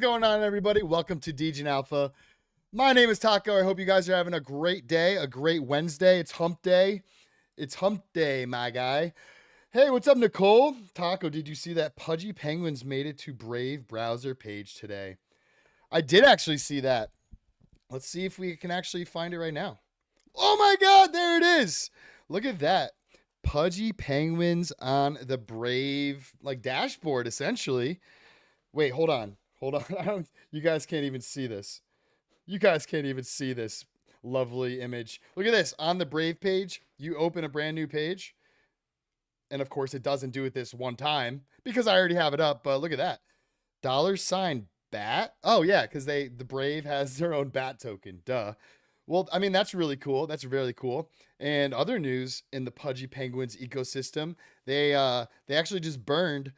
going on, everybody? Welcome to Degen Alpha. My name is Taco. I hope you guys are having a great day, a great Wednesday. It's hump day. It's hump day, my guy. Hey, what's up, Nicole? Taco, did you see that Pudgy Penguins made it to Brave browser page today? I did actually see that. Let's see if we can actually find it right now. Oh my God, there it is. Look at that. Pudgy Penguins on the Brave dashboard, essentially. Wait, hold on. Hold on. You guys can't even see this. You guys can't even see this lovely image. Look at this. On the Brave page, you open a brand new page. And of course, it doesn't do it this one time because I already have it up. But look at that. $ BAT. Oh, yeah, because the Brave has their own BAT token. Duh. Well, I mean, that's really cool. That's really cool. And other news in the Pudgy Penguins ecosystem, they actually just burned,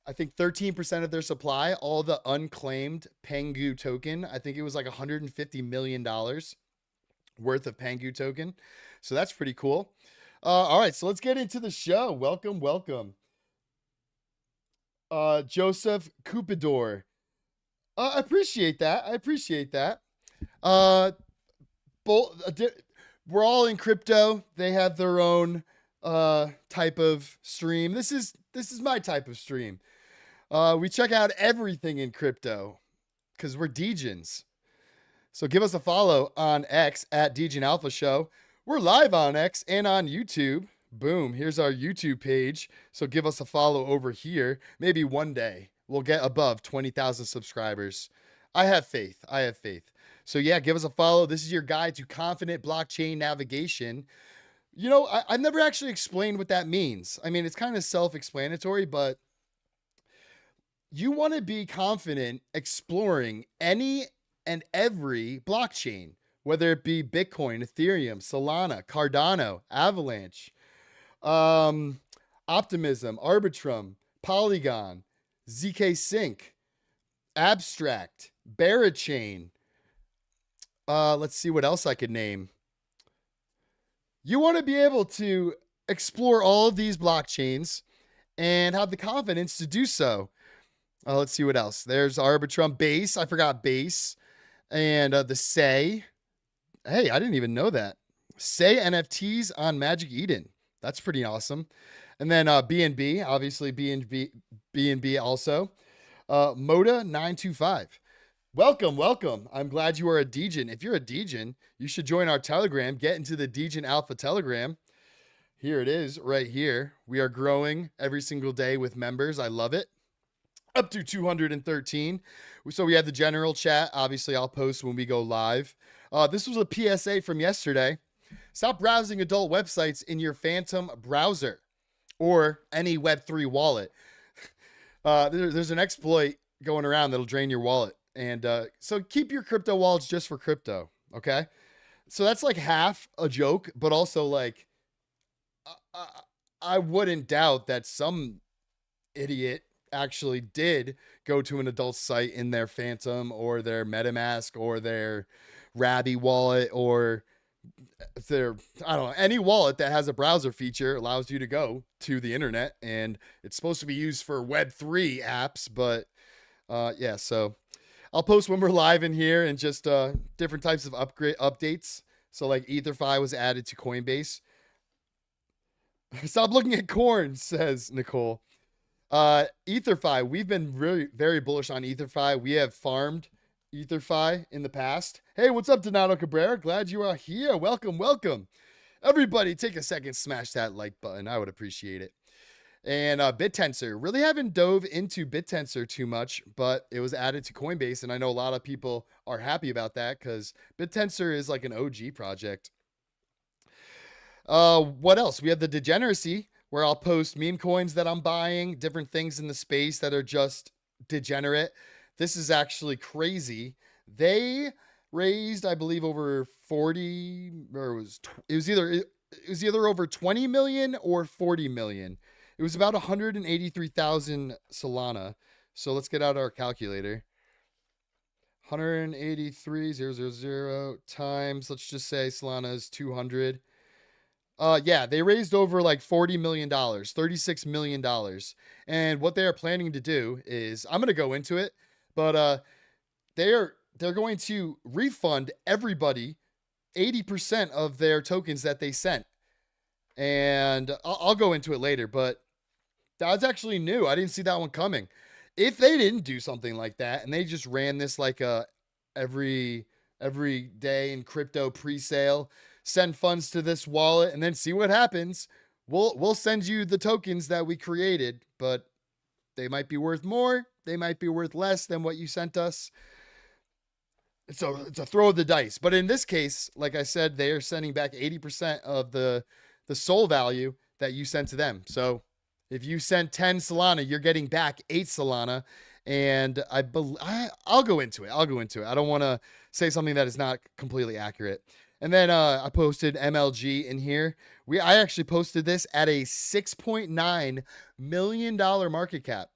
I think, 13% of their supply, all the unclaimed Pengu token. I think it was like $150 million worth of Pengu token. So that's pretty cool. All right, so let's get into the show. Welcome, welcome. Joseph Cupador. I appreciate that. I appreciate that. We're all in crypto. They have their own type of stream. This is my type of stream. We check out everything in crypto because we're Degens. So give us a follow on X at Degen Alpha Show. We're live on X and on YouTube. Boom, here's our YouTube page. So give us a follow over here. Maybe one day we'll get above 20,000 subscribers. I have faith. I have faith. So yeah, give us a follow. This is your guide to confident blockchain navigation. You know, I've never actually explained what that means. I mean, it's kind of self-explanatory, but you want to be confident exploring any and every blockchain, whether it be Bitcoin, Ethereum, Solana, Cardano, Avalanche, Optimism, Arbitrum, Polygon, ZK Sync, Abstract, Barachain. Let's see what else I could name. You want to be able to explore all of these blockchains and have the confidence to do so. Let's see what else. There's Arbitrum, Base. I forgot Base. And the Say. Hey, I didn't even know that. Say NFTs on Magic Eden. That's pretty awesome. And then BNB, obviously BNB also. Moda 925. Welcome, welcome. I'm glad you are a Degen. If you're a Degen, you should join our Telegram. Get into the Degen Alpha Telegram. Here it is, right here. We are growing every single day with members. I love it. Up to 213. So we have the general chat. Obviously, I'll post when we go live. This was a PSA from yesterday. Stop browsing adult websites in your Phantom browser or any Web3 wallet. There's an exploit going around that'll drain your wallet. And so keep your crypto wallets just for crypto, okay? So that's like half a joke, but also like I wouldn't doubt that some idiot actually did go to an adult site in their Phantom or their MetaMask or their Rabby wallet or their, I don't know, any wallet that has a browser feature allows you to go to the internet, and it's supposed to be used for Web3 apps, but yeah, so I'll post when we're live in here and just different types of updates. So like EtherFi was added to Coinbase. Stop looking at corn, says Nicole. EtherFi, we've been really very bullish on EtherFi. We have farmed EtherFi in the past. Hey, what's up, Donato Cabrera? Glad you are here. Welcome, welcome. Everybody, take a second, smash that like button. I would appreciate it. And BitTensor, really haven't dove into BitTensor too much, but it was added to Coinbase, and I know a lot of people are happy about that because BitTensor is like an OG project. What else? We have the Degeneracy, where I'll post meme coins that I'm buying, different things in the space that are just degenerate. This is actually crazy. They raised, I believe, over 40, or it was either over 20 million or 40 million. It was about 183,000 Solana. So let's get out our calculator. 183,000 times, let's just say Solana is 200. Yeah, they raised over like $40 million, $36 million. And what they are planning to do is, I'm going to go into it, but they're going to refund everybody 80% of their tokens that they sent. And I'll go into it later, but that's actually new. I didn't see that one coming. If they didn't do something like that and they just ran this like every day in crypto pre-sale, send funds to this wallet and then see what happens, we'll send you the tokens that we created, but they might be worth more, they might be worth less than what you sent us. It's a throw of the dice. But in this case, like I said, they are sending back 80% of the SOL value that you sent to them. So if you sent 10 Solana, you're getting back 8 Solana. And I'll go into it. I don't want to say something that is not completely accurate. And then I posted MLG in here. I actually posted this at a $6.9 million market cap.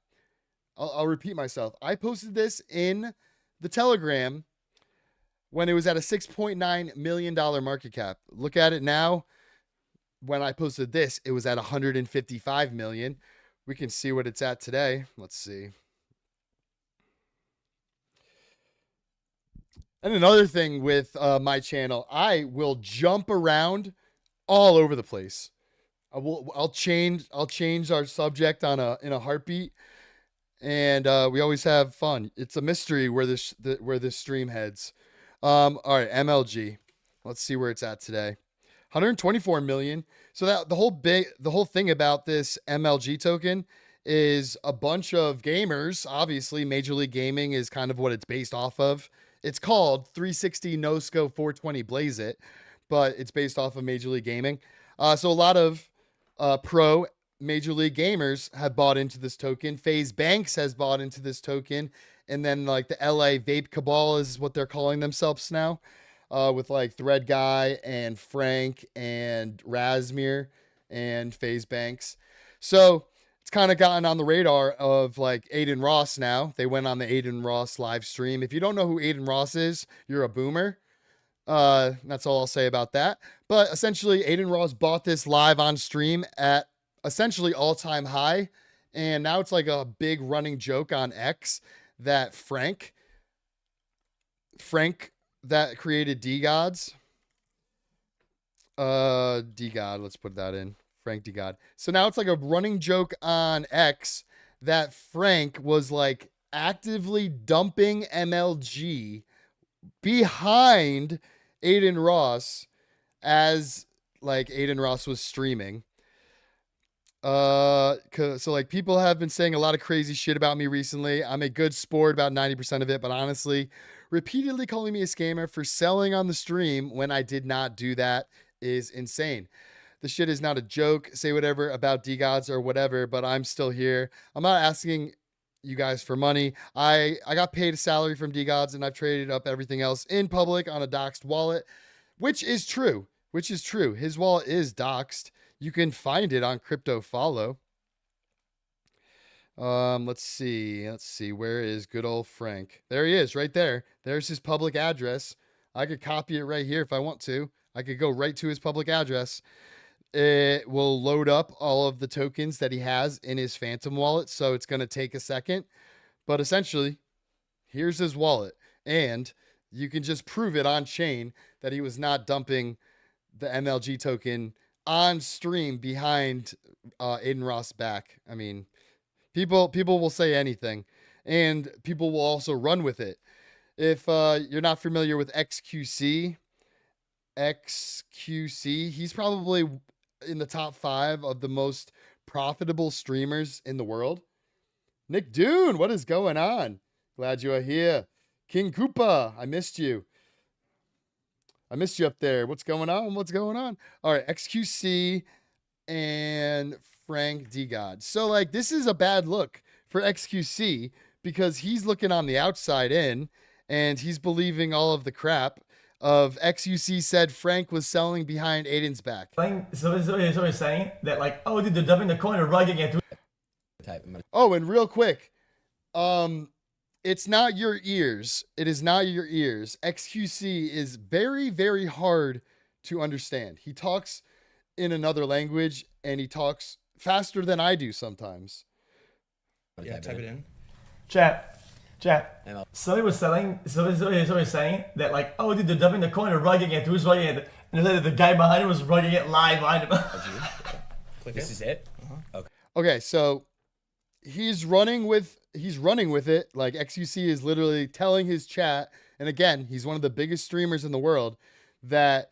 I'll repeat myself. I posted this in the Telegram when it was at a $6.9 million market cap. Look at it now. When I posted this, it was at 155 million. We can see what it's at today. Let's see. And another thing with my channel, I will jump around all over the place. I'll change our subject in a heartbeat, and we always have fun. It's a mystery where this stream heads. All right, MLG. Let's see where it's at today. 124 million. So that the whole thing about this MLG token is a bunch of gamers. Obviously, Major League Gaming is kind of what it's based off of. It's called 360 No Scope 420 Blaze It, but it's based off of Major League Gaming. So a lot of pro Major League gamers have bought into this token. FaZe Banks has bought into this token. And then like the LA Vape Cabal is what they're calling themselves now. With like Thread Guy and Frank and Razmir and FaZe Banks. So it's kind of gotten on the radar of like Aiden Ross now. They went on the Aiden Ross live stream. If you don't know who Aiden Ross is, you're a boomer. That's all I'll say about that. But essentially, Aiden Ross bought this live on stream at essentially all-time high. And now it's like a big running joke on X that Frank that created D-Gods. D-God, let's put that in. Frank D-God. So now it's like a running joke on X that Frank was like actively dumping MLG behind Aiden Ross as like Aiden Ross was streaming. So like people have been saying a lot of crazy shit about me recently. I'm a good sport about 90% of it, but honestly, repeatedly calling me a scammer for selling on the stream when I did not do that is insane. The shit is not a joke. Say whatever about D-Gods or whatever, but I'm still here. I'm not asking you guys for money. I got paid a salary from D-Gods and I've traded up everything else in public on a doxed wallet, which is true. His wallet is doxed. You can find it on Crypto Follow. Let's see. Where is good old Frank? There he is, right there. There's his public address. I could copy it right here if I want to. I could go right to his public address. It will load up all of the tokens that he has in his Phantom wallet. So it's going to take a second, but essentially here's his wallet, and you can just prove it on chain that he was not dumping the MLG token on stream behind Aiden Ross back. I mean, people will say anything, and people will also run with it. If you're not familiar with XQC, he's probably in the top 5 of the most profitable streamers in the world. Nick Dune, what is going on? Glad you are here. King Koopa, I missed you. I missed you up there. What's going on? All right, XQC and Frank D-God. So, like, this is a bad look for XQC because he's looking on the outside in and he's believing all of the crap of XQC said Frank was selling behind Aiden's back. So he's saying that, like, oh, dude, they're dumping the coin and rugging it. Oh, and real quick, it's not your ears. It is not your ears. XQC is very, very hard to understand. He talks in another language and he talks faster than I do sometimes. Yeah, type it in. Chat. Chat. Somebody was saying that like, oh dude, they're dumping the coin or rugging it. Who's rugging it? And then the guy behind him was rugging it live behind him. This is it. Okay. Okay, so he's running with it. Like XQC is literally telling his chat, and again, he's one of the biggest streamers in the world, that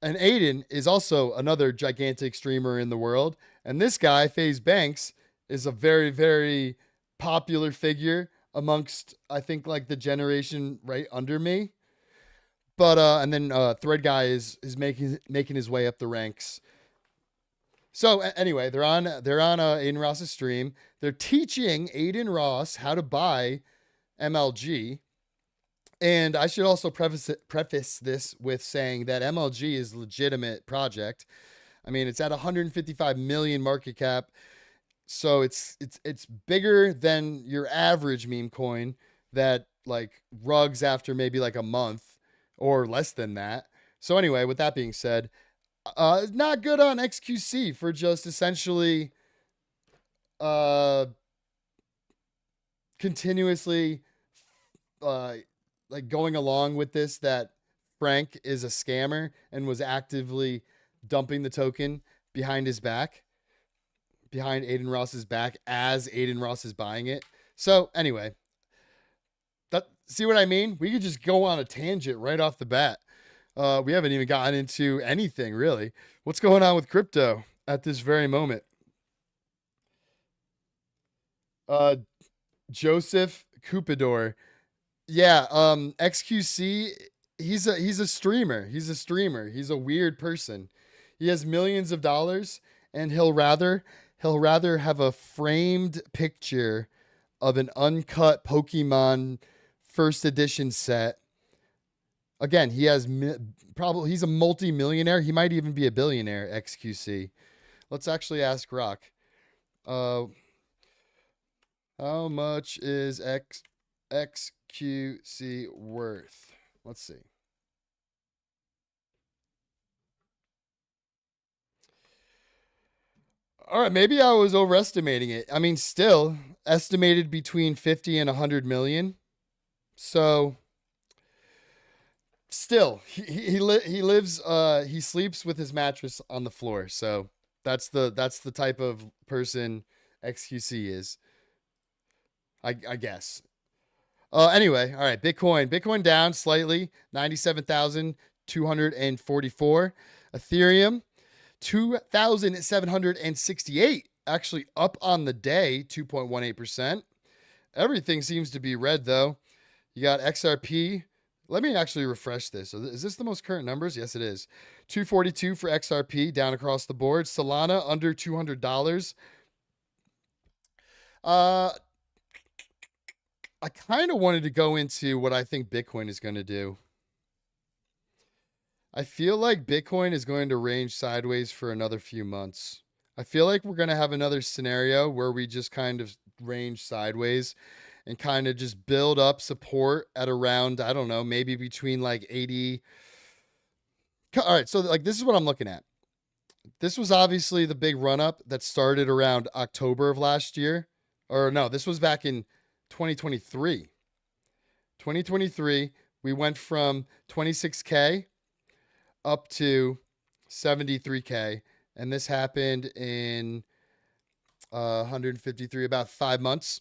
and Aiden is also another gigantic streamer in the world. And this guy, FaZe Banks, is a very, very popular figure amongst, I think, like the generation right under me. But and then Thread Guy is making his way up the ranks. So anyway, they're on Aiden Ross's stream. They're teaching Aiden Ross how to buy MLG. And I should also preface this with saying that MLG is a legitimate project. I mean, it's at 155 million market cap. So it's bigger than your average meme coin that like rugs after maybe like a month or less than that. So anyway, with that being said, not good on XQC for just essentially continuously like going along with this, that Frank is a scammer and was actively dumping the token behind his back, behind Aiden Ross's back, as Aiden Ross is buying it. So anyway, see what I mean? We could just go on a tangent right off the bat. We haven't even gotten into anything really. What's going on with crypto at this very moment? Joseph Cupador. Yeah, XQC, he's a streamer. He's a weird person. He has millions of dollars, and he'll rather have a framed picture of an uncut Pokemon first edition set. Again, he has he's a multi-millionaire. He might even be a billionaire, XQC. Let's actually ask Rock. How much is XQC worth? Let's see. All right, maybe I was overestimating it. I mean, still estimated between 50 and 100 million. So still, he lives he sleeps with his mattress on the floor. So that's the type of person XQC is. I guess. Anyway, all right, Bitcoin down slightly, 97,244. Ethereum 2,768, actually up on the day, 2.18%. Everything seems to be red though. You got XRP. Let me actually refresh this. So is this the most current numbers? Yes, it is. 242 for XRP, down across the board. Solana under $200. I kind of wanted to go into what I think Bitcoin is going to do. I feel like Bitcoin is going to range sideways for another few months. I feel like we're going to have another scenario where we just kind of range sideways and kind of just build up support at around, I don't know, maybe between like 80. All right, so like this is what I'm looking at. This was obviously the big run up that started around October of last year. Or no, this was back in 2023. 2023, we went from 26K up to 73K. And this happened in 153, about 5 months.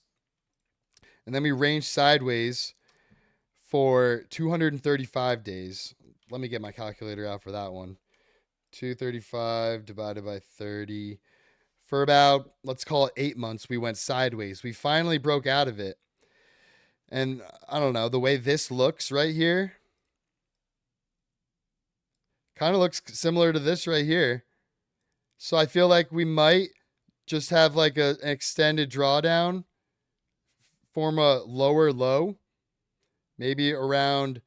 And then we ranged sideways for 235 days. Let me get my calculator out for that one. 235 divided by 30. For about, let's call it 8 months, we went sideways. We finally broke out of it. And I don't know, the way this looks right here kind of looks similar to this right here. So I feel like we might just have like an extended drawdown, form a lower low, maybe around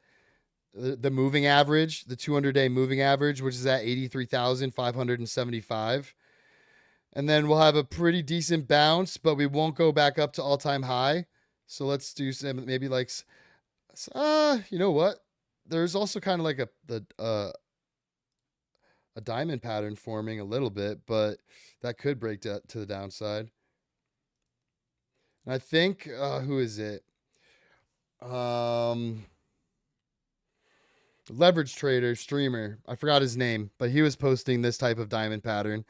the moving average, the 200-day moving average, which is at 83,575. And then we'll have a pretty decent bounce, but we won't go back up to all-time high. So let's do some, maybe like, you know what? There's also kind of like a diamond pattern forming a little bit, but that could break to the downside. And I think, who is it? Leverage trader, streamer. I forgot his name, but he was posting this type of diamond pattern.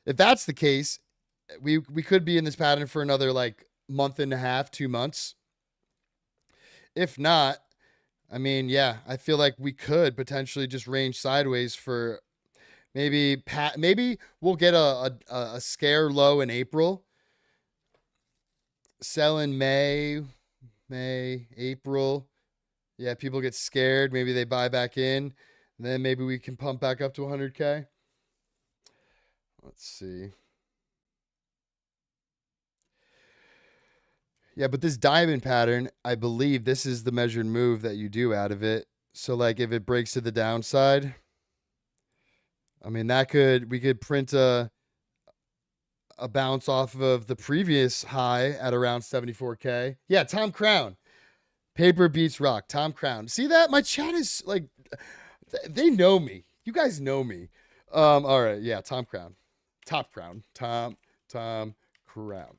If that's the case, we could be in this pattern for another like month and a half, 2 months. If not, I mean, yeah, I feel like we could potentially just range sideways for maybe we'll get a scare low in April. Sell in May, April. Yeah, people get scared. Maybe they buy back in. And then maybe we can pump back up to 100K. Let's see. Yeah, but this diamond pattern, I believe this is the measured move that you do out of it. So like if it breaks to the downside, I mean we could print a bounce off of the previous high at around 74K. Yeah, Tom Crown. Paper beats rock. Tom Crown. See that? My chat is like, they know me. You guys know me. All right. Yeah, Tom Crown. Top Crown. Tom Crown.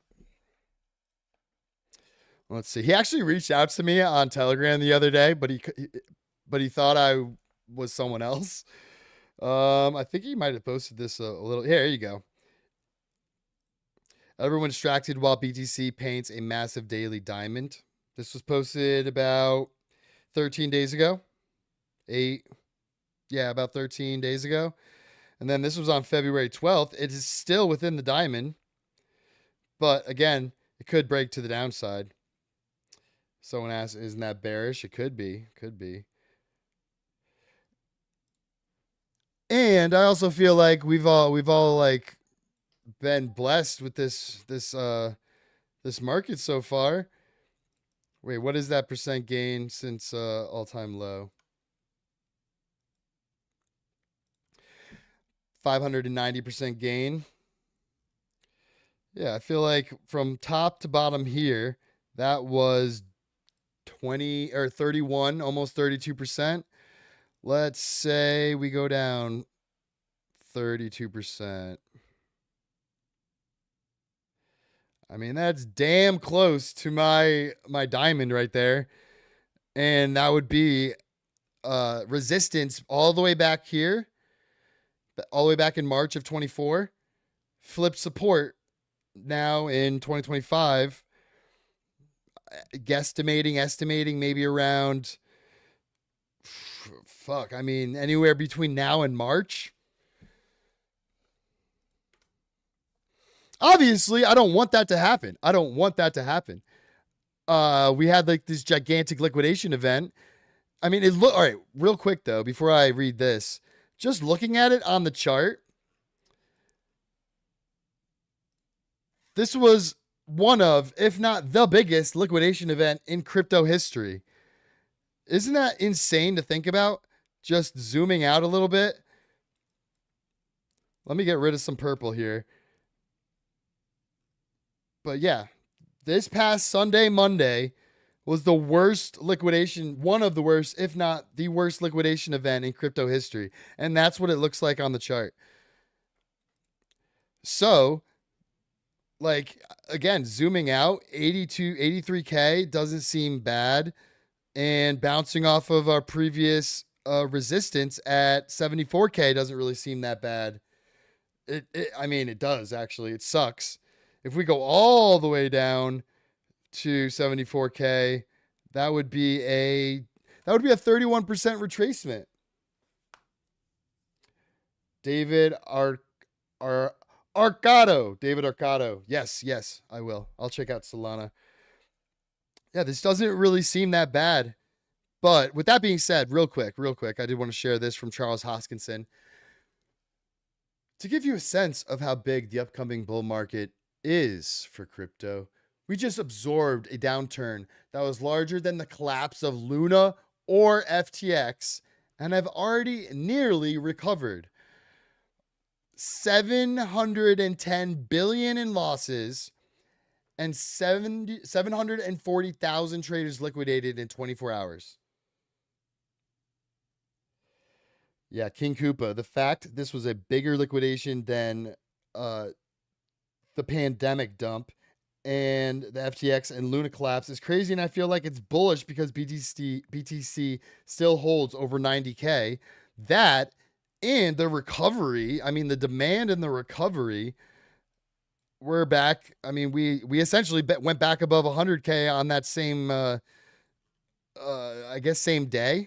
Let's see. He actually reached out to me on Telegram the other day, but he thought I was someone else. I think he might have posted this a little. Here you go. Everyone distracted while BTC paints a massive daily diamond. This was posted about 13 days ago. About 13 days ago. And then this was on February 12th. It is still within the diamond. But again, it could break to the downside. Someone asked, isn't that bearish? It could be. Could be. And I also feel like we've all like been blessed with this market so far. Wait, what is that percent gain since all-time low? 590% gain. Yeah, I feel like from top to bottom here, that was 20 or 31, almost 32%. Let's say we go down 32%. I mean, that's damn close to my diamond right there. And that would be resistance all the way back here, all the way back in March of 24. Flip support now in 2025. Estimating maybe around, I mean, anywhere between now and March. Obviously, I don't want that to happen. We had like this gigantic liquidation event. I mean, all right, real quick though, before I read this, just looking at it on the chart, this was one of, if not the biggest liquidation event in crypto history. Isn't that insane to think about? Just zooming out a little bit. Let me get rid of some purple here. But yeah, this past Sunday, Monday was the worst liquidation, one of the worst, if not the worst liquidation event in crypto history. And that's what it looks like on the chart. So, like, again, zooming out, 83K doesn't seem bad. And bouncing off of our previous resistance at 74K doesn't really seem that bad. I mean, it does, actually. It sucks. If we go all the way down to 74K, that would be a 31% retracement. David Arcado. David Arcado. Yes, I will. I'll check out Solana. Yeah, this doesn't really seem that bad. But with that being said, real quick, I did want to share this from Charles Hoskinson. To give you a sense of how big the upcoming bull market is for crypto, we just absorbed a downturn that was larger than the collapse of Luna or FTX and have already nearly recovered. 710 billion in losses and 740,000 traders liquidated in 24 hours. Yeah, King Koopa, the fact this was a bigger liquidation than the pandemic dump and the FTX and Luna collapse is crazy. And I feel like it's bullish because BTC still holds over 90K. That and the recovery, I mean, the demand and the recovery, we're back. I mean, we essentially went back above 100K on that same, I guess, same day.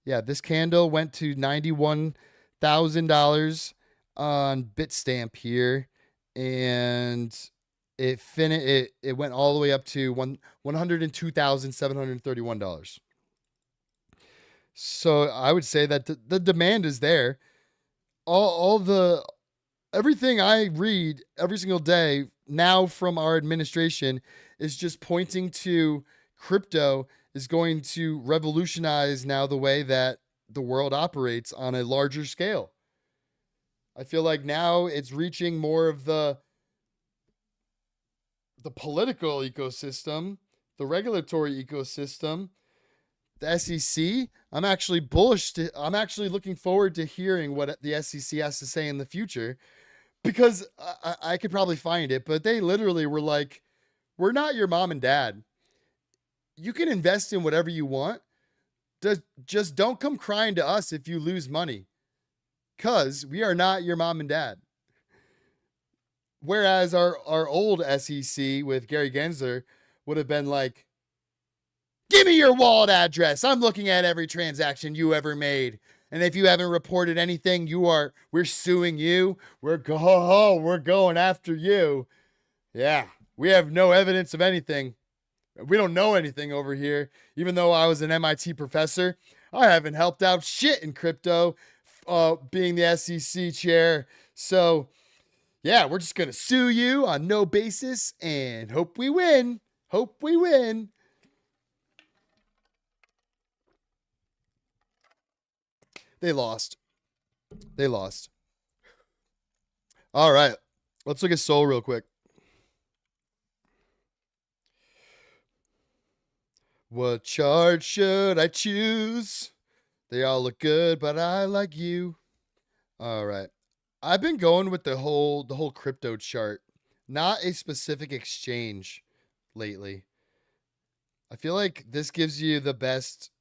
Yeah, this candle went to $91,000 on Bitstamp here, and it went all the way up to $102,731. So I would say that the demand is there. Everything I read every single day now from our administration is just pointing to crypto is going to revolutionize now the way that the world operates on a larger scale. I feel like now it's reaching more of the political ecosystem, the regulatory ecosystem, the SEC. I'm actually bullish. I'm actually looking forward to hearing what the SEC has to say in the future, because I could probably find it, but they literally were like, we're not your mom and dad. You can invest in whatever you want. Just don't come crying to us if you lose money, because we are not your mom and dad. Whereas our old SEC with Gary Gensler would have been like, give me your wallet address. I'm looking at every transaction you ever made. And if you haven't reported anything, we're suing you. We're going after you. Yeah, we have no evidence of anything. We don't know anything over here. Even though I was an MIT professor, I haven't helped out shit in crypto, being the SEC chair. So yeah, we're just going to sue you on no basis and hope we win. Hope we win. They lost. They lost. All right. Let's look at Sol real quick. What chart should I choose? They all look good, but I like you. All right. I've been going with the whole crypto chart, not a specific exchange lately. I feel like this gives you the best.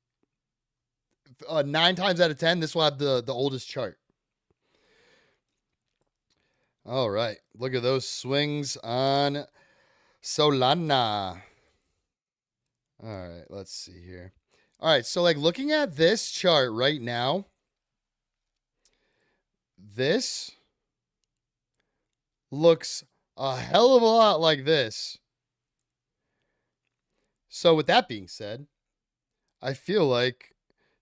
9 times out of 10, this will have the oldest chart. All right. Look at those swings on Solana. All right. Let's see here. All right. So like looking at this chart right now, this looks a hell of a lot like this. So with that being said, I feel like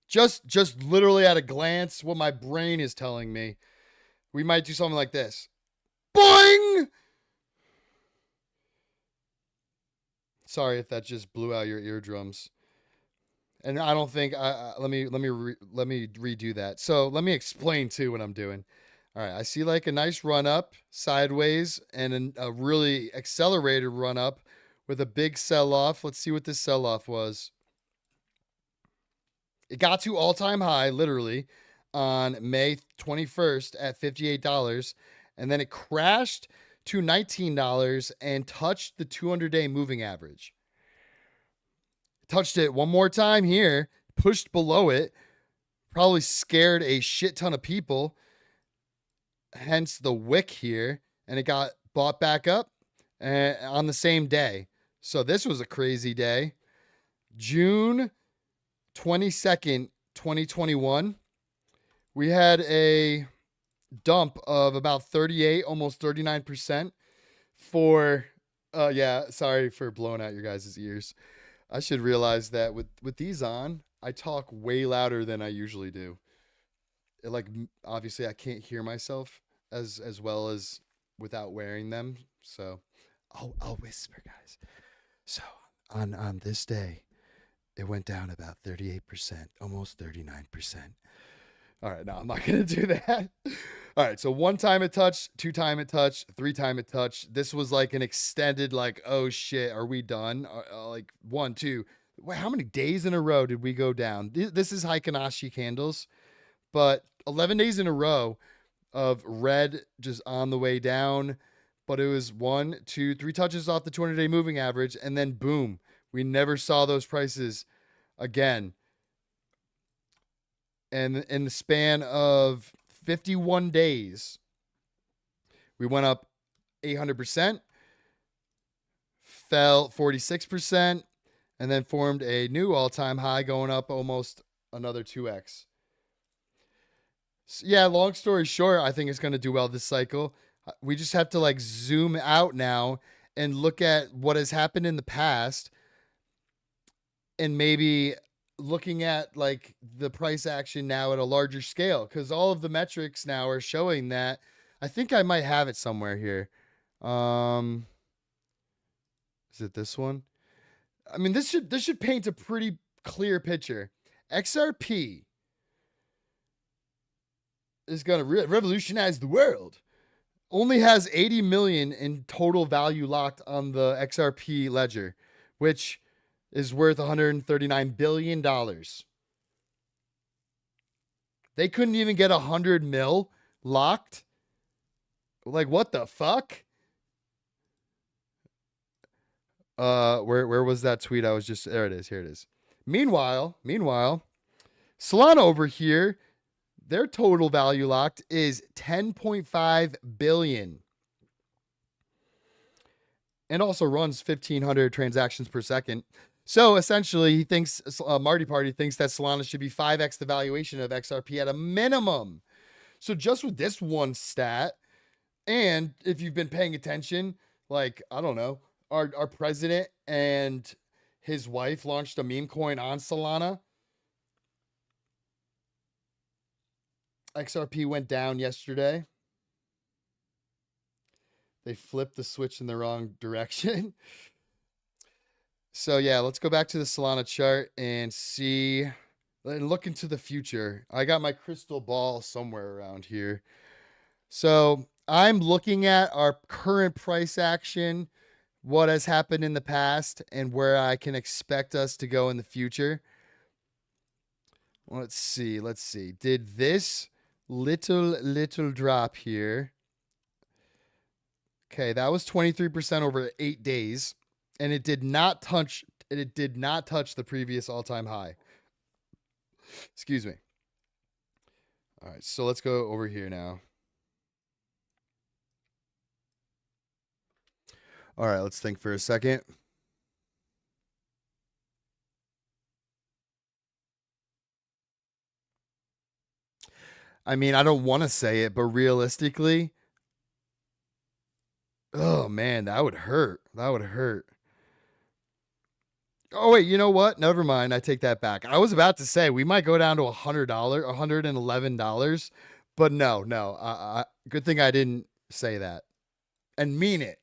just literally at a glance, what my brain is telling me, we might do something like this. Boing! Sorry if that just blew out your eardrums. And I don't think let me redo that. So let me explain too what I'm doing. All right, I see like a nice run up sideways and a really accelerated run up with a big sell off. Let's see what this sell off was. It got to all-time high literally on May 21st at $58, and then it crashed to $19 and touched the 200-day moving average. Touched it one more time here, pushed below it, probably scared a shit ton of people, hence the wick here, and it got bought back up on the same day. So this was a crazy day. June 22nd, 2021, we had a dump of about 38, almost 39% for, yeah, sorry for blowing out your guys' ears. I should realize that with these on, I talk way louder than I usually do. Like, obviously I can't hear myself as well as without wearing them. So I'll whisper, guys. So on this day, it went down about 38%, almost 39%. All right, no, I'm not going to do that. All right, so 1 time it touched, 2 time it touched, 3 time it touched. This was like an extended, like, oh shit, are we done? Like 1, 2. Wait, how many days in a row did we go down? This is Heikinashi candles, but 11 days in a row of red just on the way down, but it was 1, 2, 3 touches off the 200-day moving average, and then boom, we never saw those prices again. And in the span of 51 days, we went up 800%, fell 46%, and then formed a new all-time high, going up almost another 2x. So yeah, long story short, I think it's going to do well this cycle. We just have to like zoom out now and look at what has happened in the past, and maybe looking at like the price action now at a larger scale, because all of the metrics now are showing that. I think I might have it somewhere here. Is it this one? I mean, this should paint a pretty clear picture. XRP is going to revolutionize the world. Only has 80 million in total value locked on the XRP ledger, which is worth $139 billion. They couldn't even get 100 mil locked. Like, what the fuck? Where was that tweet? I was just, there it is. Here it is. Meanwhile, Solana over here, their total value locked is 10.5 billion. And also runs 1,500 transactions per second. So essentially, he thinks, Marty Party thinks that Solana should be 5x the valuation of XRP at a minimum. So just with this one stat, and if you've been paying attention, like, I don't know, our president and his wife launched a meme coin on Solana. XRP went down yesterday. They flipped the switch in the wrong direction. So yeah, let's go back to the Solana chart and see and look into the future. I got my crystal ball somewhere around here. So I'm looking at our current price action, what has happened in the past, and where I can expect us to go in the future. Let's see. Did this little drop here? Okay, that was 23% over 8 days, and it did not touch the previous all-time high. Excuse me. All right, so let's go over here now. All right, let's think for a second. I mean, I don't want to say it, but realistically, oh man, that would hurt. Oh wait, you know what? Never mind. I take that back. I was about to say we might go down to $100, $111, but no. Good thing I didn't say that and mean it.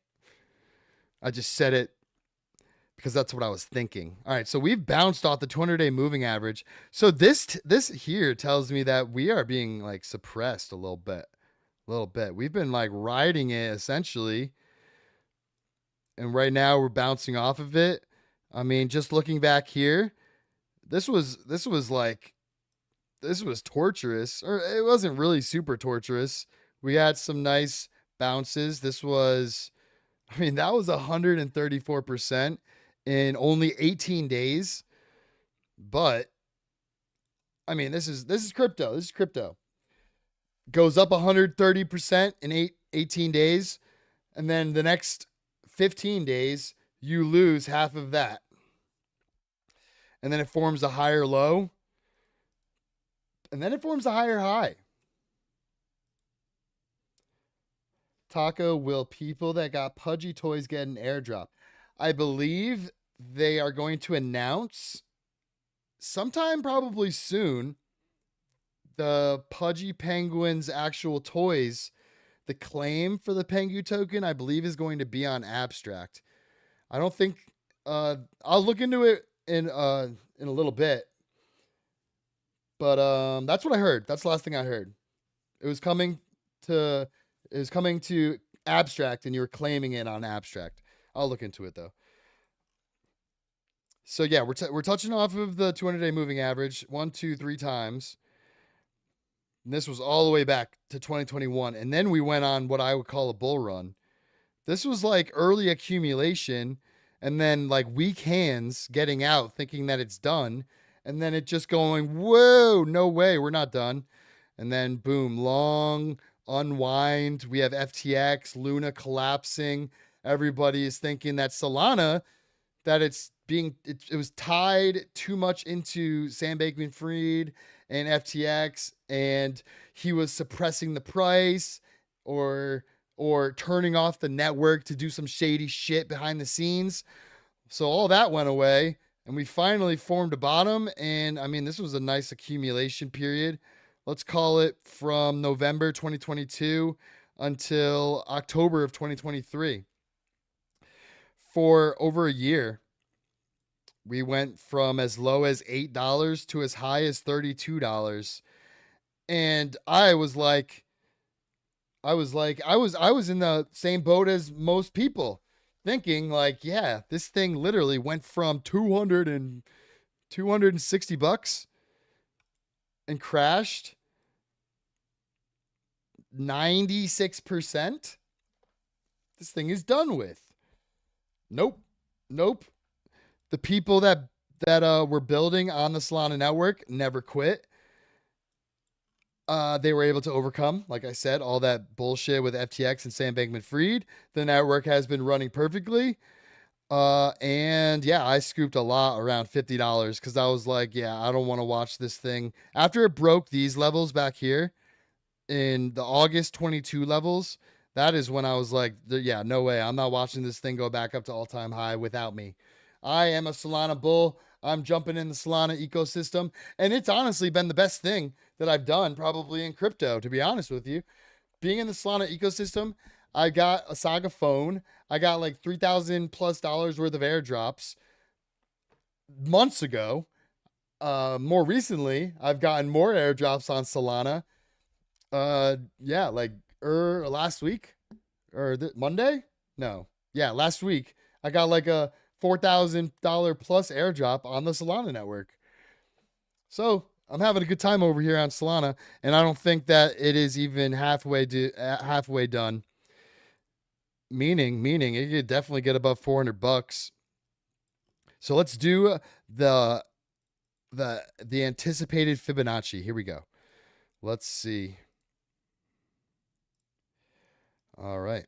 I just said it because that's what I was thinking. All right, so we've bounced off the 200-day moving average. So this here tells me that we are being like suppressed a little bit. We've been like riding it essentially, and right now we're bouncing off of it. I mean, just looking back here, this was torturous, or it wasn't really super torturous. We had some nice bounces. That was 134% in only 18 days. But I mean, this is crypto. Goes up 130% in 18 days, and then the next 15 days you lose half of that. And then it forms a higher low, and then it forms a higher high. Taco, will people that got pudgy toys get an airdrop? I believe they are going to announce sometime probably soon the Pudgy Penguins actual toys. The claim for the Pengu token, I believe, is going to be on Abstract. I don't think I'll look into it in a little bit. But that's what I heard. That's the last thing I heard. It was coming to Abstract, and you were claiming it on Abstract. I'll look into it though. So yeah, we're touching off of the 200-day moving average 1, 2, 3 times. And this was all the way back to 2021, and then we went on what I would call a bull run. This was like early accumulation and then like weak hands getting out thinking that it's done. And then it just going, whoa, no way, we're not done. And then boom, long unwind. We have FTX, Luna collapsing. Everybody is thinking that Solana, that it was tied too much into Sam Bankman-Fried and FTX, and he was suppressing the price or turning off the network to do some shady shit behind the scenes. So all that went away, and we finally formed a bottom. And I mean, this was a nice accumulation period. Let's call it from November 2022 until October of 2023. For over a year, we went from as low as $8 to as high as $32. And I was in the same boat as most people, thinking like, yeah, this thing literally went from 260 bucks and crashed 96%. This thing is done with. Nope. The people that were building on the Solana network never quit. They were able to overcome, like I said, all that bullshit with FTX and Sam Bankman-Fried. The network has been running perfectly. And yeah, I scooped a lot around $50 because I was like, yeah, I don't want to watch this thing. After it broke these levels back here in the August 22 levels, that is when I was like, yeah, no way. I'm not watching this thing go back up to all-time high without me. I am a Solana bull. I'm jumping in the Solana ecosystem. And it's honestly been the best thing that I've done probably in crypto, to be honest with you. Being in the Solana ecosystem, I got a Saga phone. I got like $3,000+ worth of airdrops months ago. More recently, I've gotten more airdrops on Solana. Yeah, like last week or Monday? No. Yeah, last week I got like a $4,000+ airdrop on the Solana network. So I'm having a good time over here on Solana, and I don't think that it is even halfway done. Meaning it could definitely get above $400. So let's do the anticipated Fibonacci. Here we go. Let's see. All right.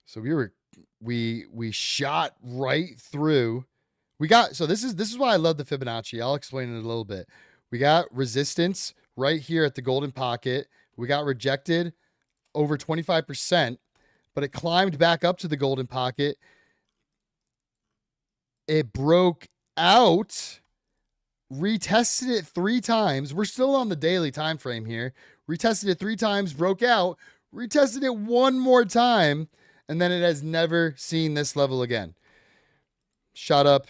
So we shot right through. So this is why I love the Fibonacci. I'll explain it a little bit. We got resistance right here at the golden pocket. We got rejected over 25%, but it climbed back up to the golden pocket. It broke out, retested it 3 times. We're still on the daily time frame here. Retested it 3 times, broke out, retested it 1 more time, and then it has never seen this level again. Shot up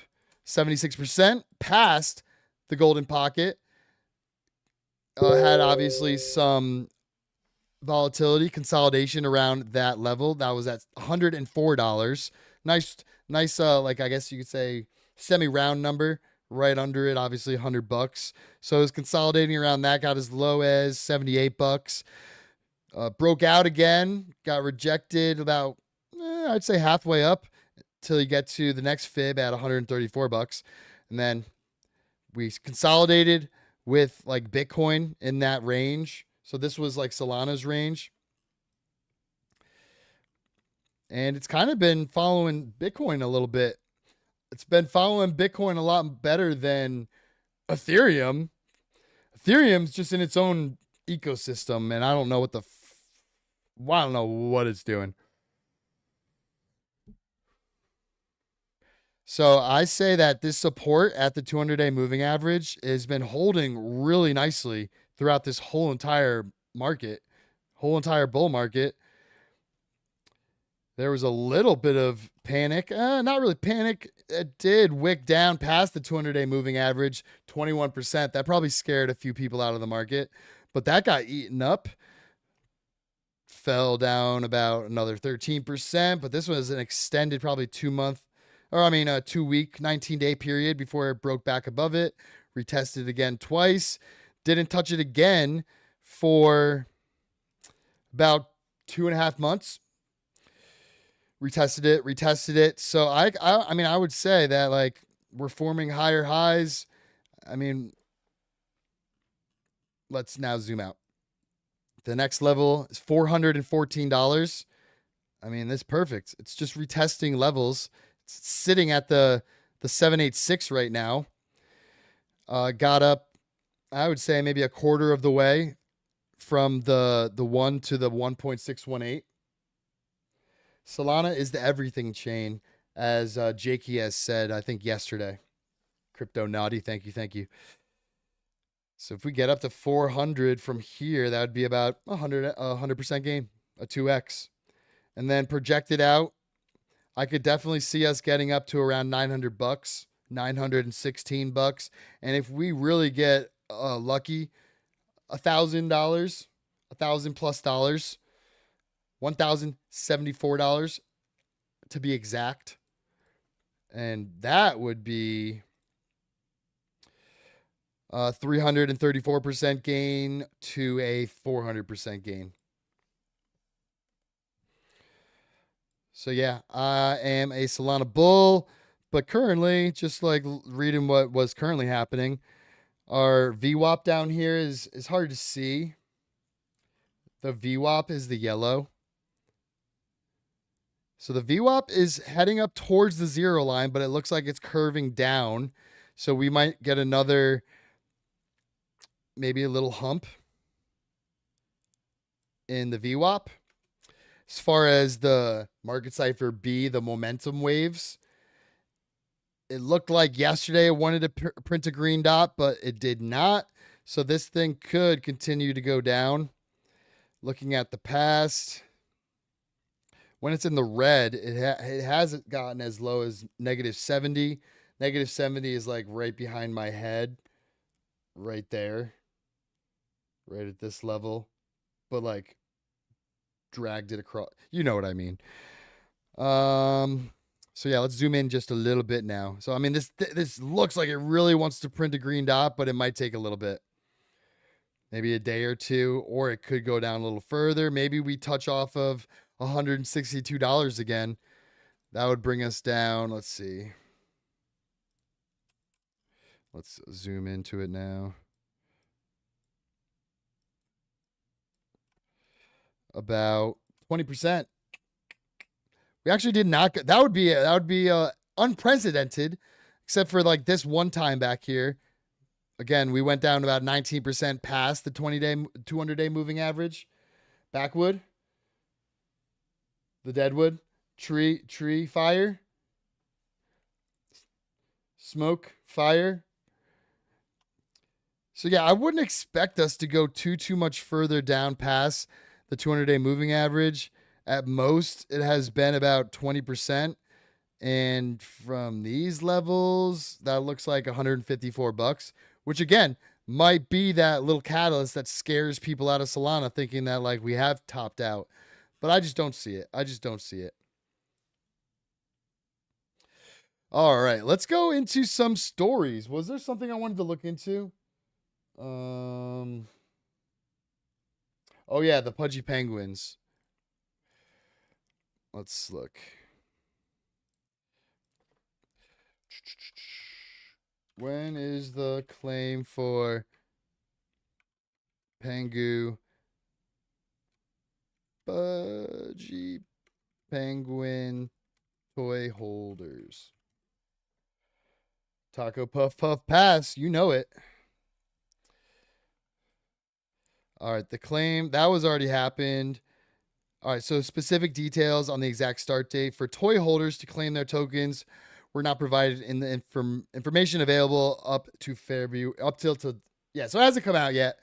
76% past the golden pocket. Had obviously some volatility, consolidation around that level. That was at $104. Nice, like I guess you could say semi-round number. Right under it, obviously $100. So it was consolidating around that, got as low as $78. Broke out again, got rejected about, I'd say halfway up till you get to the next fib at $134. And then we consolidated with like Bitcoin in that range. So this was like Solana's range. And it's kind of been following Bitcoin a little bit. It's been following Bitcoin a lot better than Ethereum. Ethereum's just in its own ecosystem, and I don't know what I don't know what it's doing. So I say that this support at the 200-day moving average has been holding really nicely throughout this whole entire bull market. There was a little bit of panic, not really panic. It did wick down past the 200-day moving average, 21%. That probably scared a few people out of the market, but that got eaten up. Fell down about another 13%, but this was an extended probably 2 week, 19-day period before it broke back above it. Retested again twice. Didn't touch it again for about 2.5 months. Retested it. So I mean, I would say that like we're forming higher highs. I mean, let's now zoom out. The next level is $414. I mean, that's perfect. It's just retesting levels. It's sitting at the 786 right now. Got up, I would say maybe a quarter of the way from the 1 to the 1.618. Solana is the everything chain, as Jakey has said, I think yesterday. Crypto Naughty, thank you. So if we get up to 400 from here, that would be about 100% gain, a 2x. And then projected out, I could definitely see us getting up to around $900, $916. And if we really get lucky, $1,000, $1,000+ $1,074 to be exact. And that would be 334% gain to a 400% gain. So yeah, I am a Solana bull, but currently, just like reading what was currently happening, our VWAP down here is hard to see. The VWAP is the yellow. So the VWAP is heading up towards the 0 line, but it looks like it's curving down. So we might get another, maybe a little hump in the VWAP. As far as the market cipher B, the momentum waves, it looked like yesterday it wanted to print a green dot, but it did not. So this thing could continue to go down. Looking at the past, when it's in the red, it hasn't gotten as low as -70. -70 is like right behind my head, right there, right at this level, but like dragged it across. You know what I mean? So yeah, let's zoom in just a little bit now. So I mean, this looks like it really wants to print a green dot, but it might take a little bit. Maybe a day or two, or it could go down a little further. Maybe we touch off of $162 again. That would bring us down. Let's see. Let's zoom into it now. About 20%. We actually did not. That would be unprecedented, except for like this one time back here. Again, we went down about 19% past the 20-day, 200-day moving average. Backwood, the deadwood, tree, fire, smoke, fire. So yeah, I wouldn't expect us to go too much further down past the 200-day moving average. At most, it has been about 20%. And from these levels, that looks like $154, which again, might be that little catalyst that scares people out of Solana, thinking that like we have topped out. But I just don't see it. All right, let's go into some stories. Was there something I wanted to look into? Oh yeah, the pudgy penguins. Let's look. When is the claim for Pengu pudgy penguin toy holders? Taco Puff Puff Pass, you know it. All right, the claim, that was already happened. All right, so specific details on the exact start date for toy holders to claim their tokens were not provided in the information available up to Fairview, so it hasn't come out yet.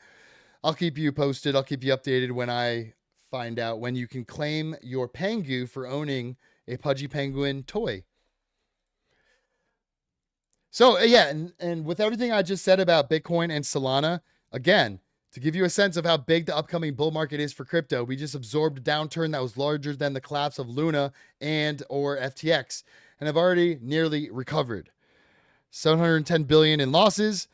I'll keep you posted. I'll keep you updated when I find out when you can claim your Pengu for owning a Pudgy Penguin toy. So yeah, and with everything I just said about Bitcoin and Solana, again, to give you a sense of how big the upcoming bull market is for crypto, we just absorbed a downturn that was larger than the collapse of Luna and or FTX, and have already nearly recovered. 710 billion in losses,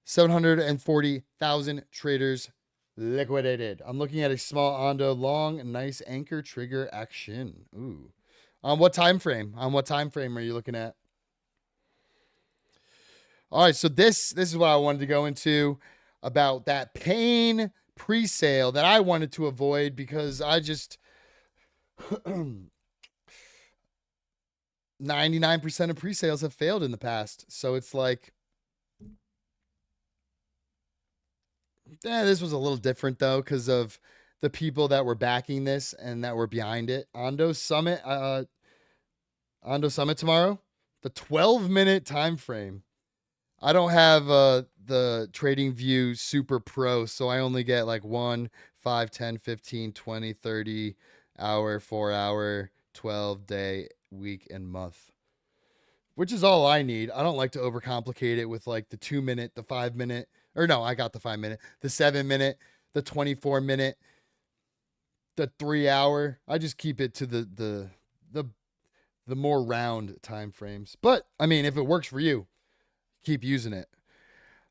740,000 traders liquidated. I'm looking at a small Ondo long, nice anchor trigger action. Ooh. On what time frame? On what time frame are you looking at? All right, so this is what I wanted to go into about that pain pre-sale that I wanted to avoid because I just 99% of pre-sales have failed in the past. So it's like, this was a little different though because of the people that were backing this and that were behind it. Ondo Summit tomorrow, the 12-minute time frame. I don't have the Trading View Super Pro, so I only get like 1, 5, 10, 15, 20, 30 hour, 4 hour, 12 day, week, and month, which is all I need. I don't like to overcomplicate it with like the 2 minute, the 5 minute, or no, I got the 5 minute, the 7 minute, the 24 minute, the 3 hour. I just keep it to the more round time frames. But I mean, if it works for you, keep using it.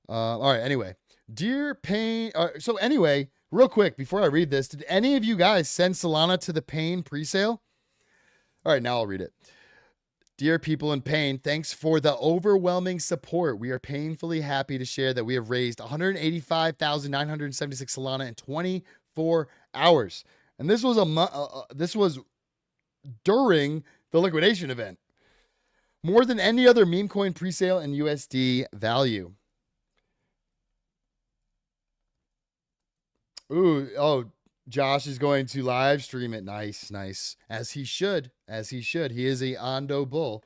All right. Anyway, dear Pain. So anyway, real quick before I read this, did any of you guys send Solana to the Pain presale? All right, now I'll read it. Dear people in Pain, thanks for the overwhelming support. We are painfully happy to share that we have raised 185,976 Solana in 24 hours, and this was this was during the liquidation event. More than any other meme coin presale in USD value. Ooh, oh, Josh is going to live stream it. Nice, nice. As he should. As he should. He is a Ondo bull.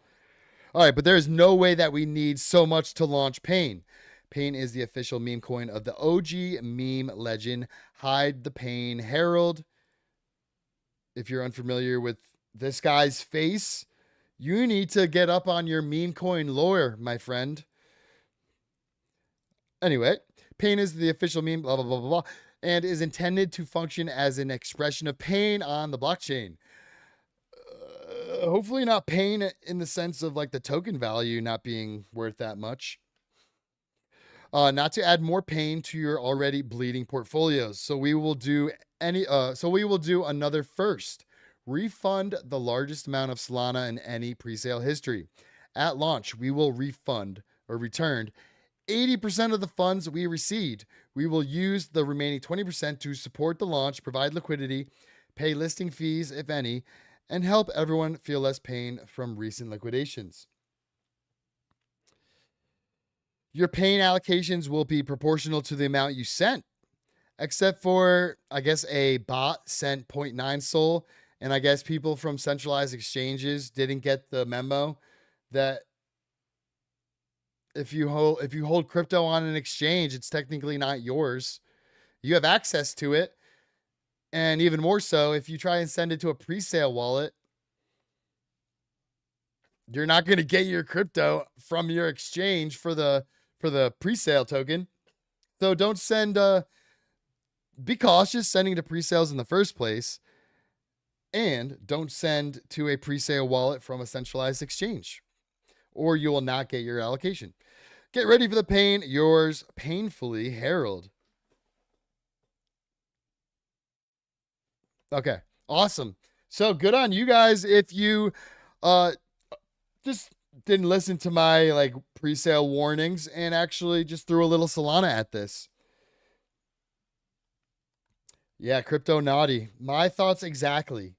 All right, but there's no way that we need so much to launch Pain. Pain is the official meme coin of the OG meme legend, Hide the Pain Herald. If you're unfamiliar with this guy's face, you need to get up on your meme coin lore, my friend. Anyway, Pain is the official meme, blah, blah, blah, blah, blah, and is intended to function as an expression of pain on the blockchain. Hopefully not pain in the sense of like the token value not being worth that much. Not to add more pain to your already bleeding portfolios. So we will do another first. Refund the largest amount of Solana in any presale history. At launch, we will refund or return 80% of the funds we received. We will use the remaining 20% to support the launch, provide liquidity, pay listing fees, if any, and help everyone feel less pain from recent liquidations. Your pain allocations will be proportional to the amount you sent, except for, I guess, a bot sent 0.9 SOL. And I guess people from centralized exchanges didn't get the memo that if you hold crypto on an exchange, it's technically not yours. You have access to it. And even more so, if you try and send it to a presale wallet, you're not going to get your crypto from your exchange for the presale token. So don't send, be cautious sending to presales in the first place. And don't send to a presale wallet from a centralized exchange, or you will not get your allocation. Get ready for the pain. Yours painfully, Harold. Okay, awesome. So good on you guys. If you just didn't listen to my like presale warnings and actually just threw a little Solana at this. Yeah, crypto naughty. My thoughts exactly.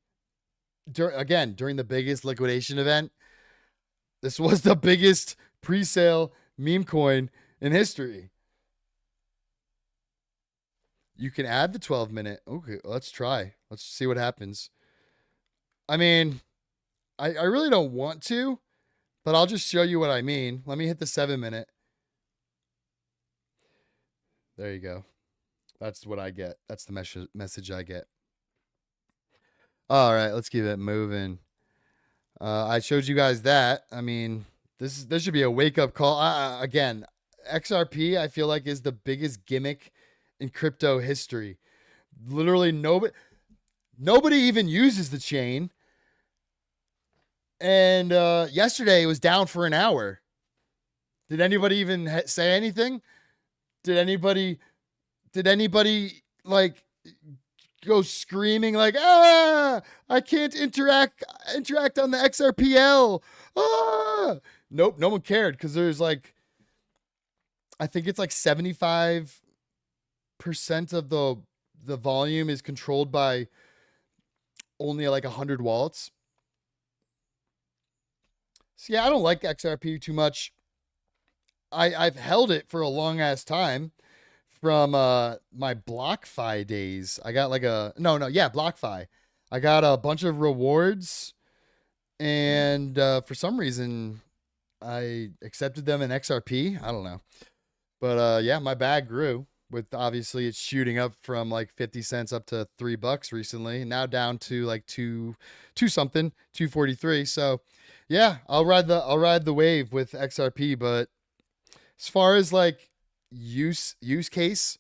During the biggest liquidation event, this was the biggest pre-sale meme coin in history. You can add the 12-minute. Okay, let's try. Let's see what happens. I mean, I really don't want to, but I'll just show you what I mean. Let me hit the 7-minute. There you go. That's what I get. That's the message I get. All right, let's keep it moving. I showed you guys that. I mean, this should be a wake-up call. Again, XRP, I feel like, is the biggest gimmick in crypto history. Literally nobody even uses the chain. And yesterday it was down for an hour. Did anybody even say anything? Did anybody like go screaming like, ah, I can't interact on the XRPL. Ah, nope, no one cared because there's like, I think it's like 75% of the volume is controlled by only like 100 wallets. So yeah, I don't like XRP too much. I've held it for a long ass time from my BlockFi days. I got like BlockFi. I got a bunch of rewards, and for some reason I accepted them in XRP. I don't know. But yeah, my bag grew with obviously it's shooting up from like 50 cents up to $3 recently. Now down to like two something, 243. So yeah, I'll ride the wave with XRP, but as far as like use case,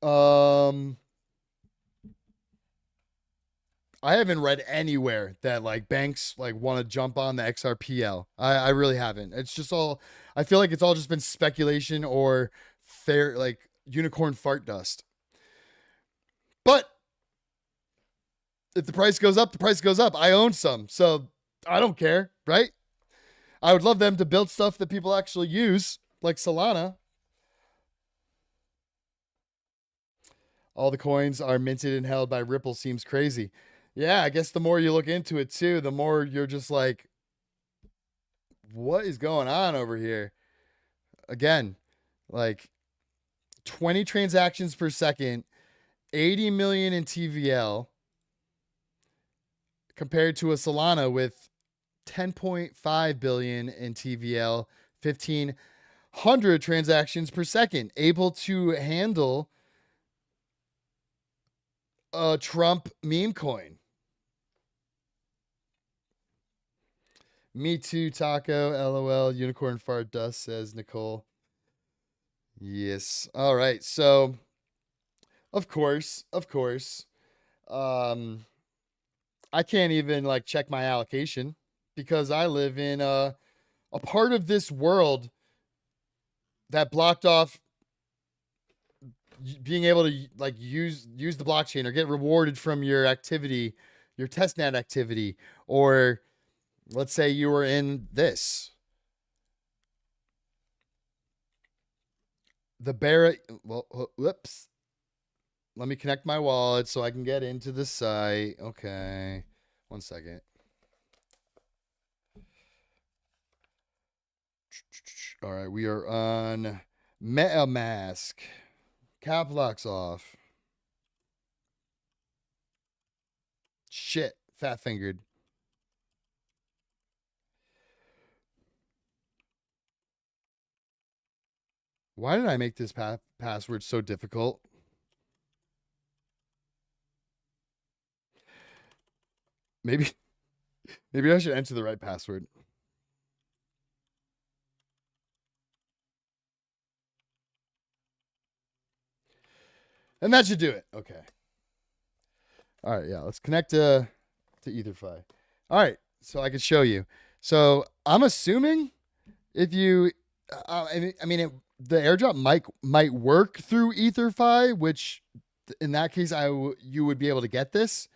I haven't read anywhere that like banks like want to jump on the XRPL. I really haven't. It's just all, I feel like it's all just been speculation or fair like unicorn fart dust. But if the price goes up, the price goes up. I own some, so I don't care, right? I would love them to build stuff that people actually use, like Solana. All the coins are minted and held by Ripple seems crazy. Yeah, I guess the more you look into it too, the more you're just like, what is going on over here? Again, like 20 transactions per second, 80 million in TVL compared to a Solana with 10.5 billion in TVL, 1,500 transactions per second, able to handle a Trump meme coin. Me too, Taco. LOL. Unicorn fart dust, says Nicole. Yes. All right. So, of course, I can't even like check my allocation because I live in a part of this world that blocked off being able to like use the blockchain or get rewarded from your activity, your testnet activity, or let's say you were in this. The Barrett, well, whoops. Let me connect my wallet so I can get into the site. Okay. 1 second. All right. We are on MetaMask. Cap locks off. Shit. Fat fingered. Why did I make this password so difficult? Maybe I should enter the right password. And that should do it. Okay. All right, yeah, let's connect to EtherFi. All right, so I can show you. So I'm assuming if you, the airdrop might work through EtherFi, which in that case you would be able to get this.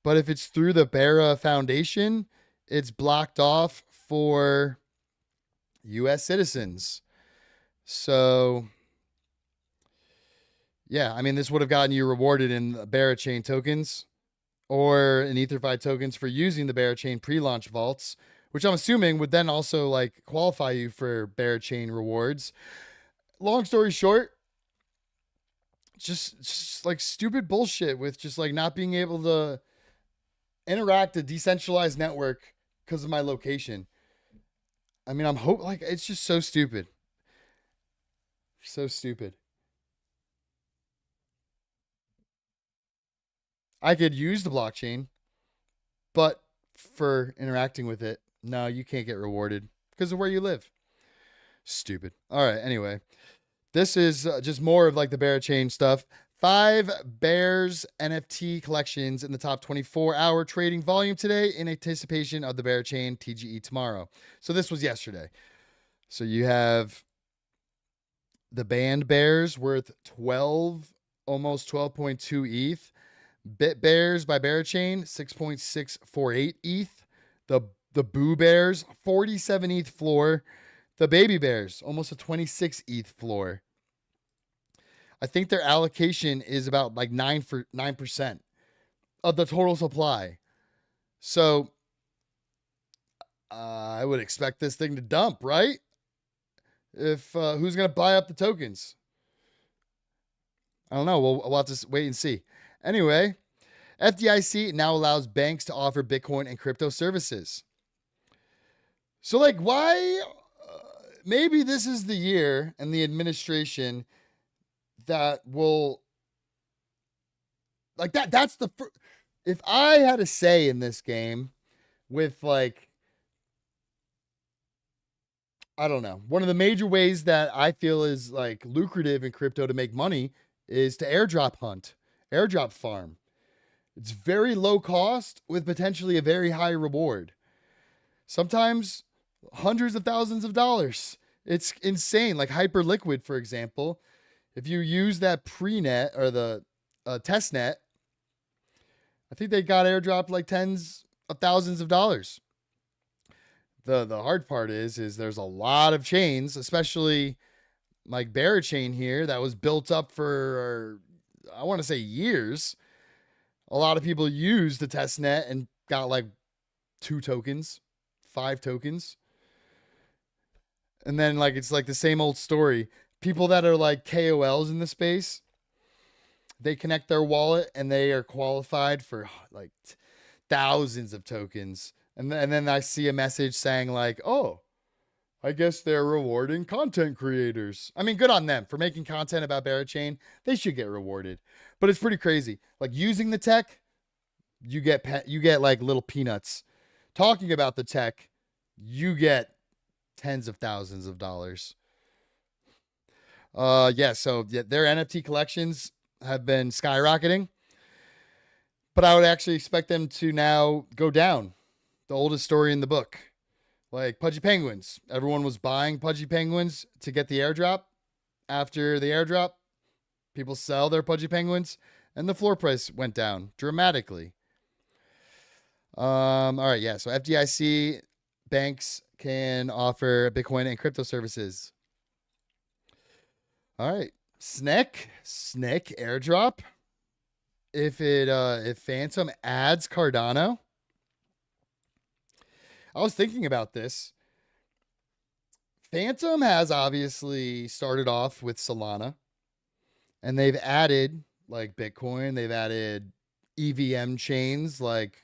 But if it's through the Bera Foundation, it's blocked off for U.S. citizens. So, yeah, I mean, this would have gotten you rewarded in the Bera Chain tokens or in EtherFi tokens for using the Bera Chain pre-launch vaults, which I'm assuming would then also like qualify you for Bera Chain rewards. Long story short, just like stupid bullshit with just like not being able to interact a decentralized network because of my location. I mean, like it's just so stupid. So stupid. I could use the blockchain, but for interacting with it, no, you can't get rewarded because of where you live. Stupid. All right. Anyway, this is just more of like the Bear Chain stuff. 5 Bears NFT collections in the top 24-hour trading volume today in anticipation of the Bear Chain TGE tomorrow. So this was yesterday. So you have The Band Bears worth 12, almost 12.2 ETH. Bit Bears by Barachain, 6.648 ETH. The Boo Bears, 47 ETH floor. The Baby Bears, almost a 26 ETH floor. I think their allocation is about like 9% of the total supply. So I would expect this thing to dump, right? If who's gonna buy up the tokens? I don't know. We'll have to wait and see. Anyway, FDIC now allows banks to offer Bitcoin and crypto services. So, like, why? Maybe this is the year and the administration that will, like, that's the first. If I had a say in this game with, like, I don't know, one of the major ways that I feel is like lucrative in crypto to make money is to airdrop hunt, airdrop farm. It's very low cost with potentially a very high reward. Sometimes hundreds of thousands of dollars. It's insane. Like Hyperliquid, for example, if you use that pre-net or the test net, I think they got airdropped like tens of thousands of dollars. The hard part is there's a lot of chains, especially like Barachain here, that was built up for, I want to say, years. A lot of people used the test net and got like 2 tokens, 5 tokens. And then like it's like the same old story. People that are like KOLs in the space, they connect their wallet and they are qualified for like thousands of tokens. And then I see a message saying like, oh, I guess they're rewarding content creators. I mean, good on them for making content about Barachain. They should get rewarded. But it's pretty crazy. Like using the tech, you get like little peanuts. Talking about the tech, you get tens of thousands of dollars. So their NFT collections have been skyrocketing. But I would actually expect them to now go down. The oldest story in the book. Like Pudgy Penguins. Everyone was buying Pudgy Penguins to get the airdrop. After the airdrop, people sell their Pudgy Penguins and the floor price went down dramatically. All right, yeah. So FDIC banks can offer Bitcoin and crypto services. All right. Snick airdrop. If Phantom adds Cardano, I was thinking about this. Phantom has obviously started off with Solana, and they've added like Bitcoin. They've added EVM chains. Like,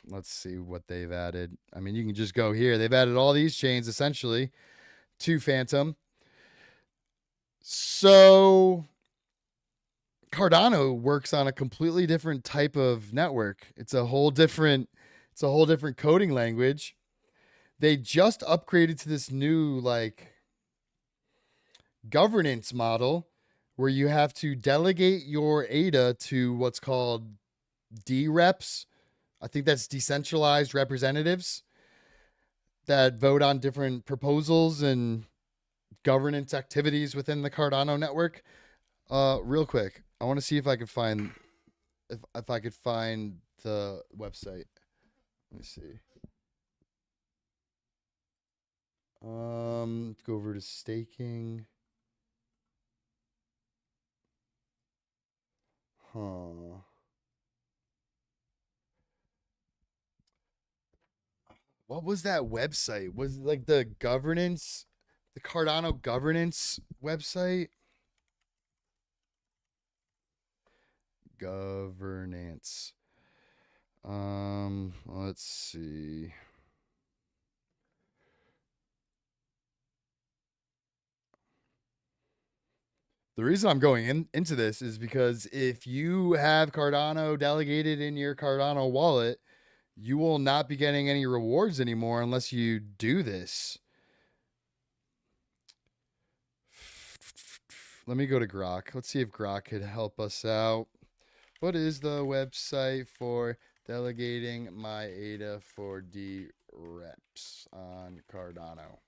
let's see what they've added. I mean, you can just go here. They've added all these chains essentially to Phantom. So Cardano works on a completely different type of network. It's a whole different coding language. They just upgraded to this new like governance model where you have to delegate your ADA to what's called DREPs. I think that's decentralized representatives that vote on different proposals and governance activities within the Cardano network. Real quick, I want to see if I could find if I could find the website. Let me see. Go over to staking. Huh. What was that website? Was it like the governance, the Cardano governance website? Governance. Let's see. The reason I'm going into this is because if you have Cardano delegated in your Cardano wallet, you will not be getting any rewards anymore unless you do this. Let me go to Grok. Let's see if Grok could help us out. What is the website for delegating my ADA for D reps on Cardano?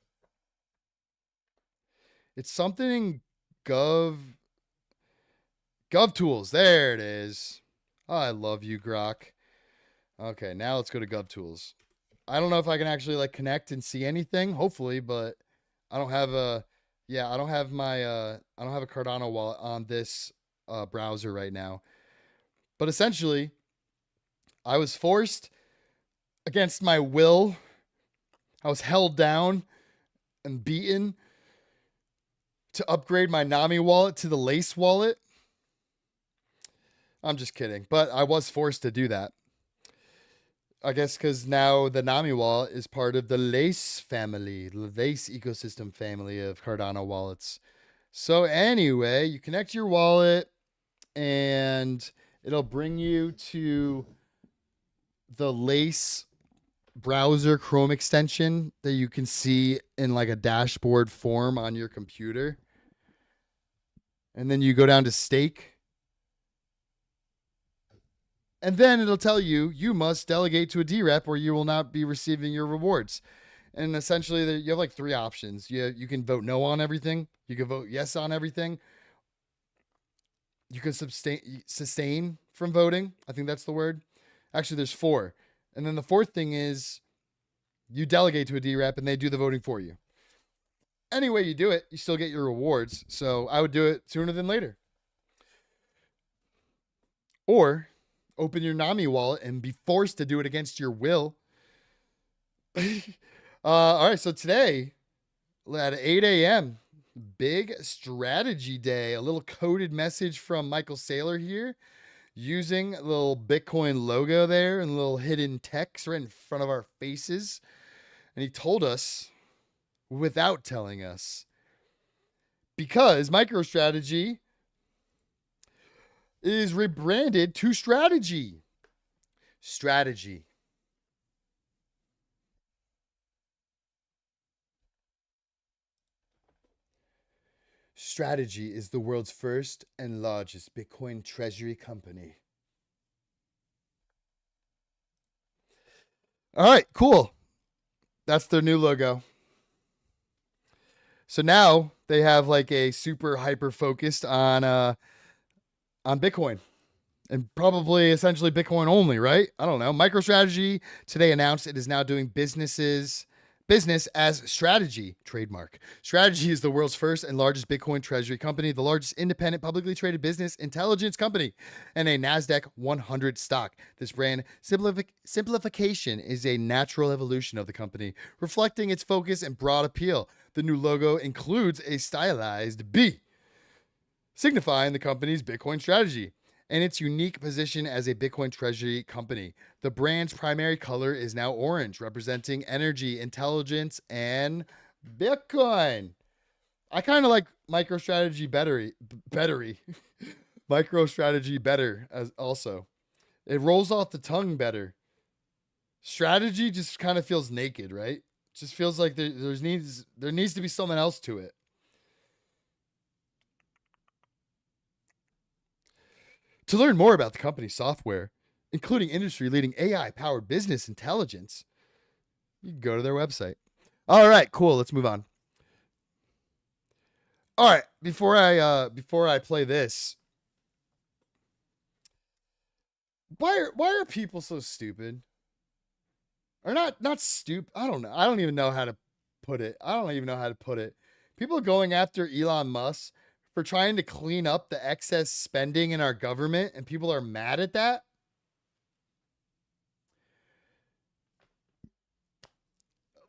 It's something in Gov Tools. There it is. Oh, I love you, Grok. Okay, now let's go to Gov Tools. I don't know if I can actually like connect and see anything, hopefully, but I don't have a I don't have my I don't have a Cardano wallet on this browser right now. But essentially, I was forced against my will. I was held down and beaten to upgrade my Nami wallet to the Lace wallet. I'm just kidding, but I was forced to do that. I guess because now the Nami wallet is part of the Lace family, the Lace ecosystem family of Cardano wallets. So anyway, you connect your wallet and it'll bring you to the Lace browser Chrome extension that you can see in like a dashboard form on your computer. And then you go down to stake. And then it'll tell you, you must delegate to a DREP or you will not be receiving your rewards. And essentially, you have like three options. You can vote no on everything. You can vote yes on everything. You can sustain from voting. I think that's the word. Actually, there's four. And then the fourth thing is you delegate to a DREP and they do the voting for you. Any way you do it, you still get your rewards. So I would do it sooner than later. Or open your Nami wallet and be forced to do it against your will. All right, so today at 8 a.m., big strategy day. A little coded message from Michael Saylor here using a little Bitcoin logo there and a little hidden text right in front of our faces. And he told us without telling us, because MicroStrategy is rebranded to Strategy. Strategy. Strategy is the world's first and largest Bitcoin treasury company. All right, cool. That's their new logo. So now they have like a super hyper focused on Bitcoin and probably essentially Bitcoin only, right? I don't know. MicroStrategy today announced it is now doing business as Strategy trademark. Strategy is the world's first and largest Bitcoin treasury company, the largest independent publicly traded business intelligence company, and a NASDAQ 100 stock. This brand simplification is a natural evolution of the company, reflecting its focus and broad appeal. The new logo includes a stylized B, signifying the company's Bitcoin strategy and its unique position as a Bitcoin treasury company. The brand's primary color is now orange, representing energy, intelligence, and Bitcoin. I kind of like MicroStrategy better. MicroStrategy better as also. It rolls off the tongue better. Strategy just kind of feels naked, right? Just feels like there needs to be something else to it. To learn more about the company's software, including industry-leading AI-powered business intelligence, you can go to their website. All right, cool. Let's move on. All right, before I play this, why are people so stupid? Or not stupid. I don't know. I don't even know how to put it. People going after Elon Musk for trying to clean up the excess spending in our government, and people are mad at that.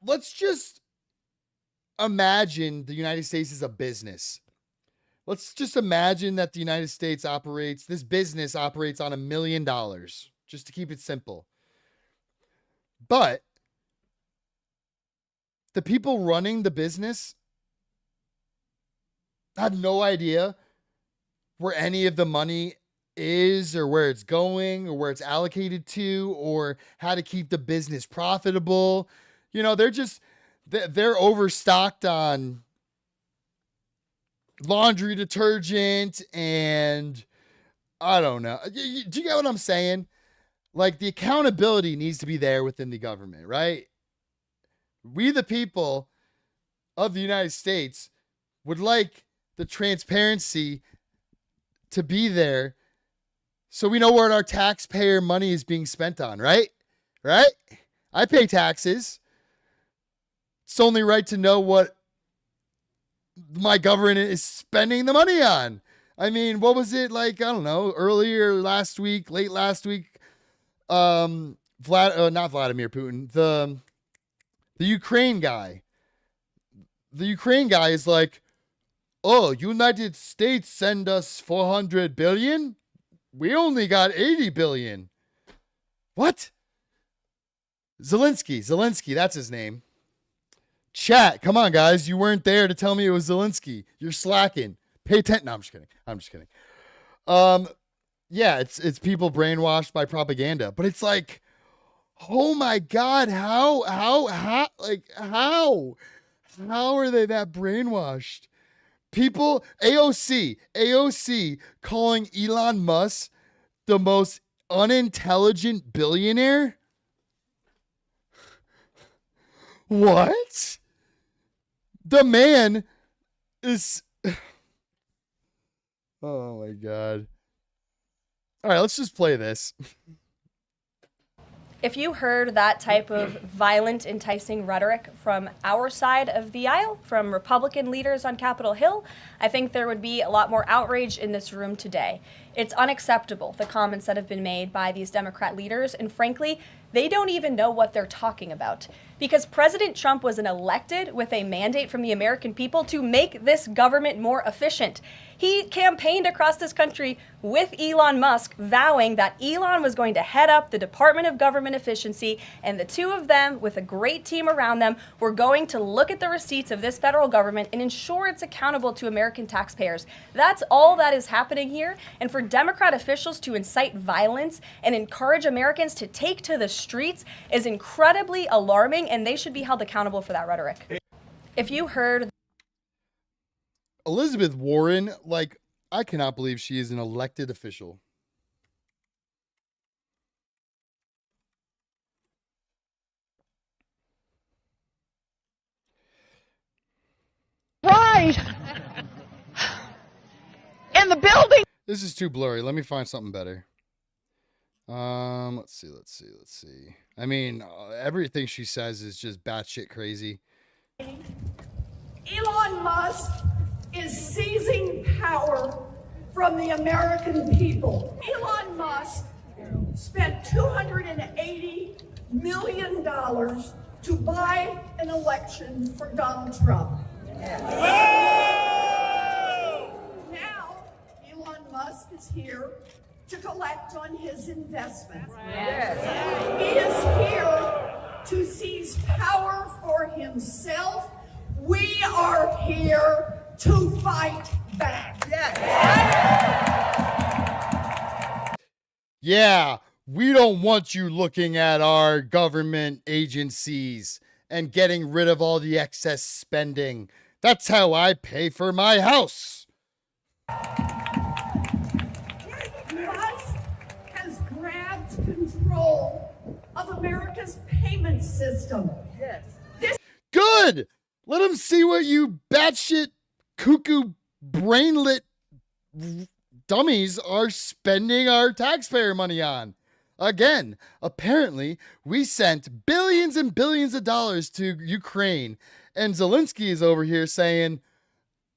Let's just imagine the United States is a business. Let's just imagine that the United States this business operates on $1 million, just to keep it simple. But the people running the business have no idea where any of the money is or where it's going or where it's allocated to or how to keep the business profitable. You know, they're overstocked on laundry detergent and I don't know. Do you get what I'm saying? Like the accountability needs to be there within the government, right? We, the people of the United States, would like the transparency to be there so we know what our taxpayer money is being spent on, right? Right? I pay taxes. It's only right to know what my government is spending the money on. I mean, what was it like? I don't know. Earlier last week, late last week, not Vladimir Putin, the Ukraine guy. The Ukraine guy is like, oh, United States send us 400 billion. We only got 80 billion. What? Zelensky, that's his name. Chat, come on, guys. You weren't there to tell me it was Zelensky. You're slacking. Pay attention. No, I'm just kidding. Yeah, it's people brainwashed by propaganda, but it's like, oh my God, how are they that brainwashed? People, AOC calling Elon Musk the most unintelligent billionaire? What? The man is... Oh my God. All right, let's just play this. If you heard that type of violent, enticing rhetoric from our side of the aisle, from Republican leaders on Capitol Hill, I think there would be a lot more outrage in this room today. It's unacceptable, the comments that have been made by these Democrat leaders, and frankly, they don't even know what they're talking about. Because President Trump was elected with a mandate from the American people to make this government more efficient. He campaigned across this country with Elon Musk, vowing that Elon was going to head up the Department of Government Efficiency, and the two of them, with a great team around them, were going to look at the receipts of this federal government and ensure it's accountable to American taxpayers. That's all that is happening here, and for Democrat officials to incite violence and encourage Americans to take to the streets is incredibly alarming, and they should be held accountable for that rhetoric. If you heard Elizabeth Warren, like, I cannot believe she is an elected official. Right. In the building. This is too blurry. Let me find something better. Let's see. I mean, everything she says is just batshit crazy. Elon Musk is seizing power from the American people. Elon Musk spent $280 million to buy an election for Donald Trump. Now, Elon Musk is here to collect on his investment. He is here to seize power for himself. We are here to fight back. Yeah, we don't want you looking at our government agencies and getting rid of all the excess spending. That's how I pay for my house. Musk has grabbed control of America's payment system. Good. Let them see what you batshit cuckoo brainlet dummies are spending our taxpayer money on. Again, apparently we sent billions and billions of dollars to Ukraine, and Zelensky is over here saying,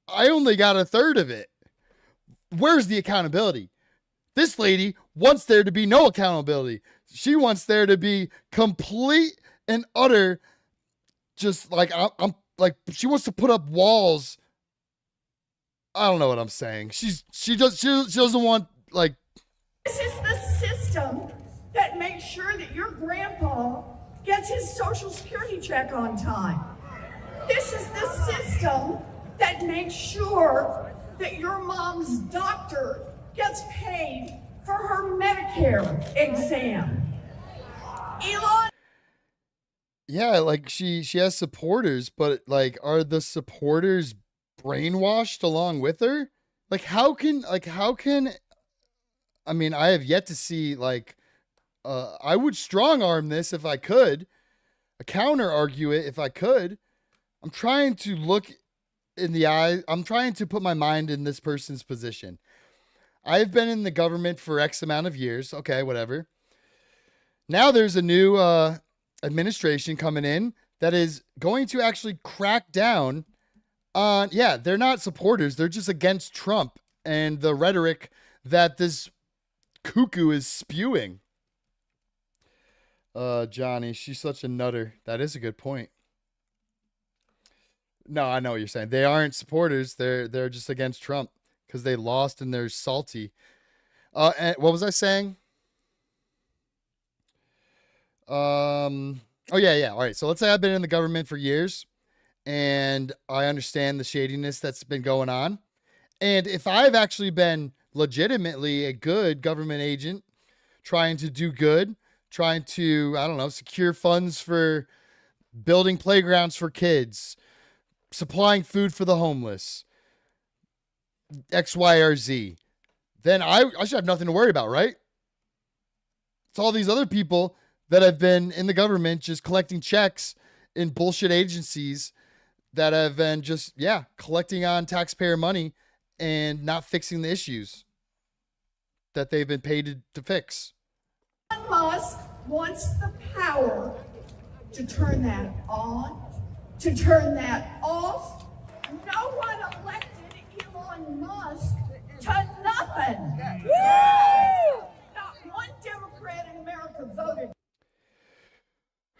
I only got a third of it. Where's the accountability? This lady wants there to be no accountability. She wants there to be complete and utter, just like, I'm like, she wants to put up walls. I don't know what I'm saying. She doesn't want, like. This is the system that makes sure that your grandpa gets his Social Security check on time. This is the system that makes sure that your mom's doctor gets paid for her Medicare exam. Elon. Yeah, like she has supporters, but like, are the supporters brainwashed along with her? Like, how can, I mean, I have yet to see, like, I would strong arm this if I could, counter argue it if I could. I'm trying to look in the eye. I'm trying to put my mind in this person's position. I've been in the government for X amount of years. Okay, whatever. Now there's a new administration coming in that is going to actually crack down on, yeah, they're not supporters. They're just against Trump and the rhetoric that this cuckoo is spewing. Johnny, she's such a nutter. That is a good point. No, I know what you're saying. They aren't supporters. They're just against Trump because they lost and they're salty. And what was I saying? Oh yeah. All right. So let's say I've been in the government for years and I understand the shadiness that's been going on. And if I've actually been legitimately a good government agent trying to do good, trying to, I don't know, secure funds for building playgrounds for kids, supplying food for the homeless, X, Y, or Z, then I should have nothing to worry about, right? It's all these other people that have been in the government just collecting checks in bullshit agencies that have been just, collecting on taxpayer money and not fixing the issues that they've been paid to fix. Elon Musk wants the power to turn that on, to turn that off. No one elected Elon Musk to nothing. Not one Democrat in America voted.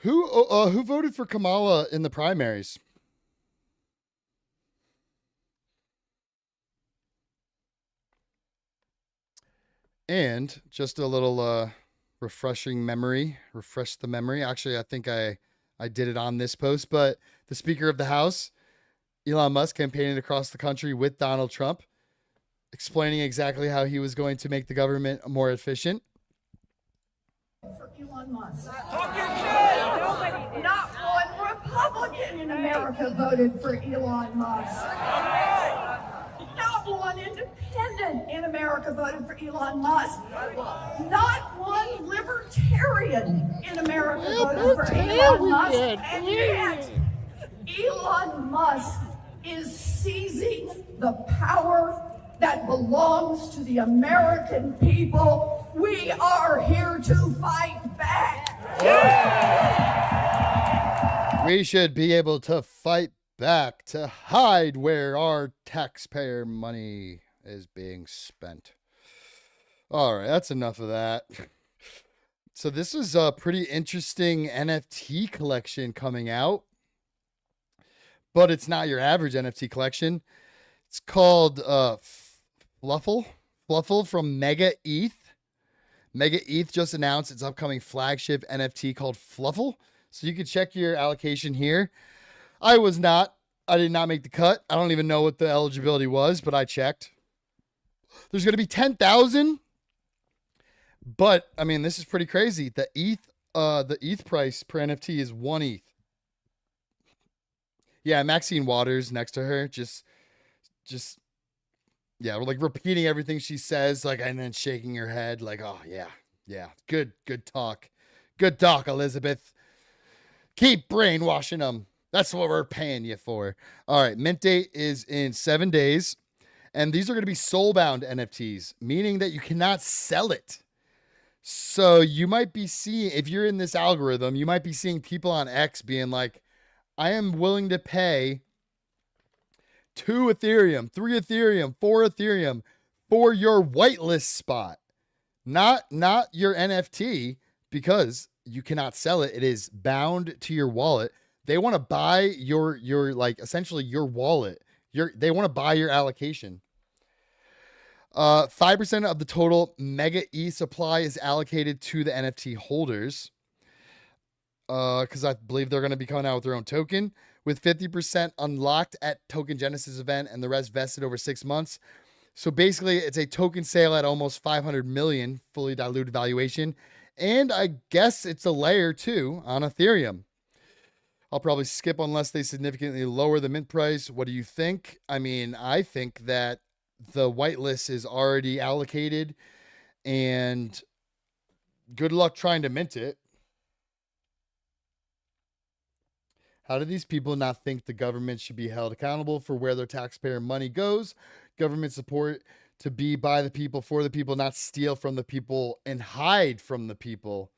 Who voted for Kamala in the primaries? And just a little refresh the memory. Actually, I think I did it on this post, but the Speaker of the House, Elon Musk, campaigning across the country with Donald Trump, explaining exactly how he was going to make the government more efficient. For Elon Musk. Not one Republican in America voted for Elon Musk. Not one independent in America voted for Elon Musk. Not one libertarian in America voted for Elon Musk. And yet, Elon Musk is seizing the power that belongs to the American people. We are here to fight back. We should be able to fight back to hide where our taxpayer money is being spent. All right, that's enough of that. So this is a pretty interesting NFT collection coming out, but it's not your average NFT collection. It's called Fluffle from Mega ETH. Mega ETH just announced its upcoming flagship NFT called Fluffle. So you can check your allocation here. I did not make the cut. I don't even know what the eligibility was, but I checked. There's going to be 10,000. But I mean, this is pretty crazy. The ETH price per NFT is 1 ETH. Yeah, Maxine Waters next to her, just we're like repeating everything she says, like, and then shaking her head, like, oh yeah, good talk, Elizabeth. Keep brainwashing them. That's what we're paying you for. All right, mint date is in 7 days, and these are going to be soul-bound NFTs, meaning that you cannot sell it. So you might be seeing, if you're in this algorithm, you might be seeing people on X being like, I am willing to pay 2 Ethereum, 3 Ethereum, 4 Ethereum for your whitelist spot. Not your NFT, because you cannot sell it. It is bound to your wallet. They want to buy your like essentially your wallet. They want to buy your allocation. 5% of the total Mega E supply is allocated to the NFT holders. Because I believe they're going to be coming out with their own token, with 50% unlocked at Token Genesis event and the rest vested over 6 months. So basically, it's a token sale at almost 500 million fully diluted valuation. And I guess it's a layer 2 on Ethereum. I'll probably skip unless they significantly lower the mint price. What do you think? I mean, I think that the whitelist is already allocated, and good luck trying to mint it. How do these people not think the government should be held accountable for where their taxpayer money goes? Government support to be by the people, for the people, not steal from the people and hide from the people.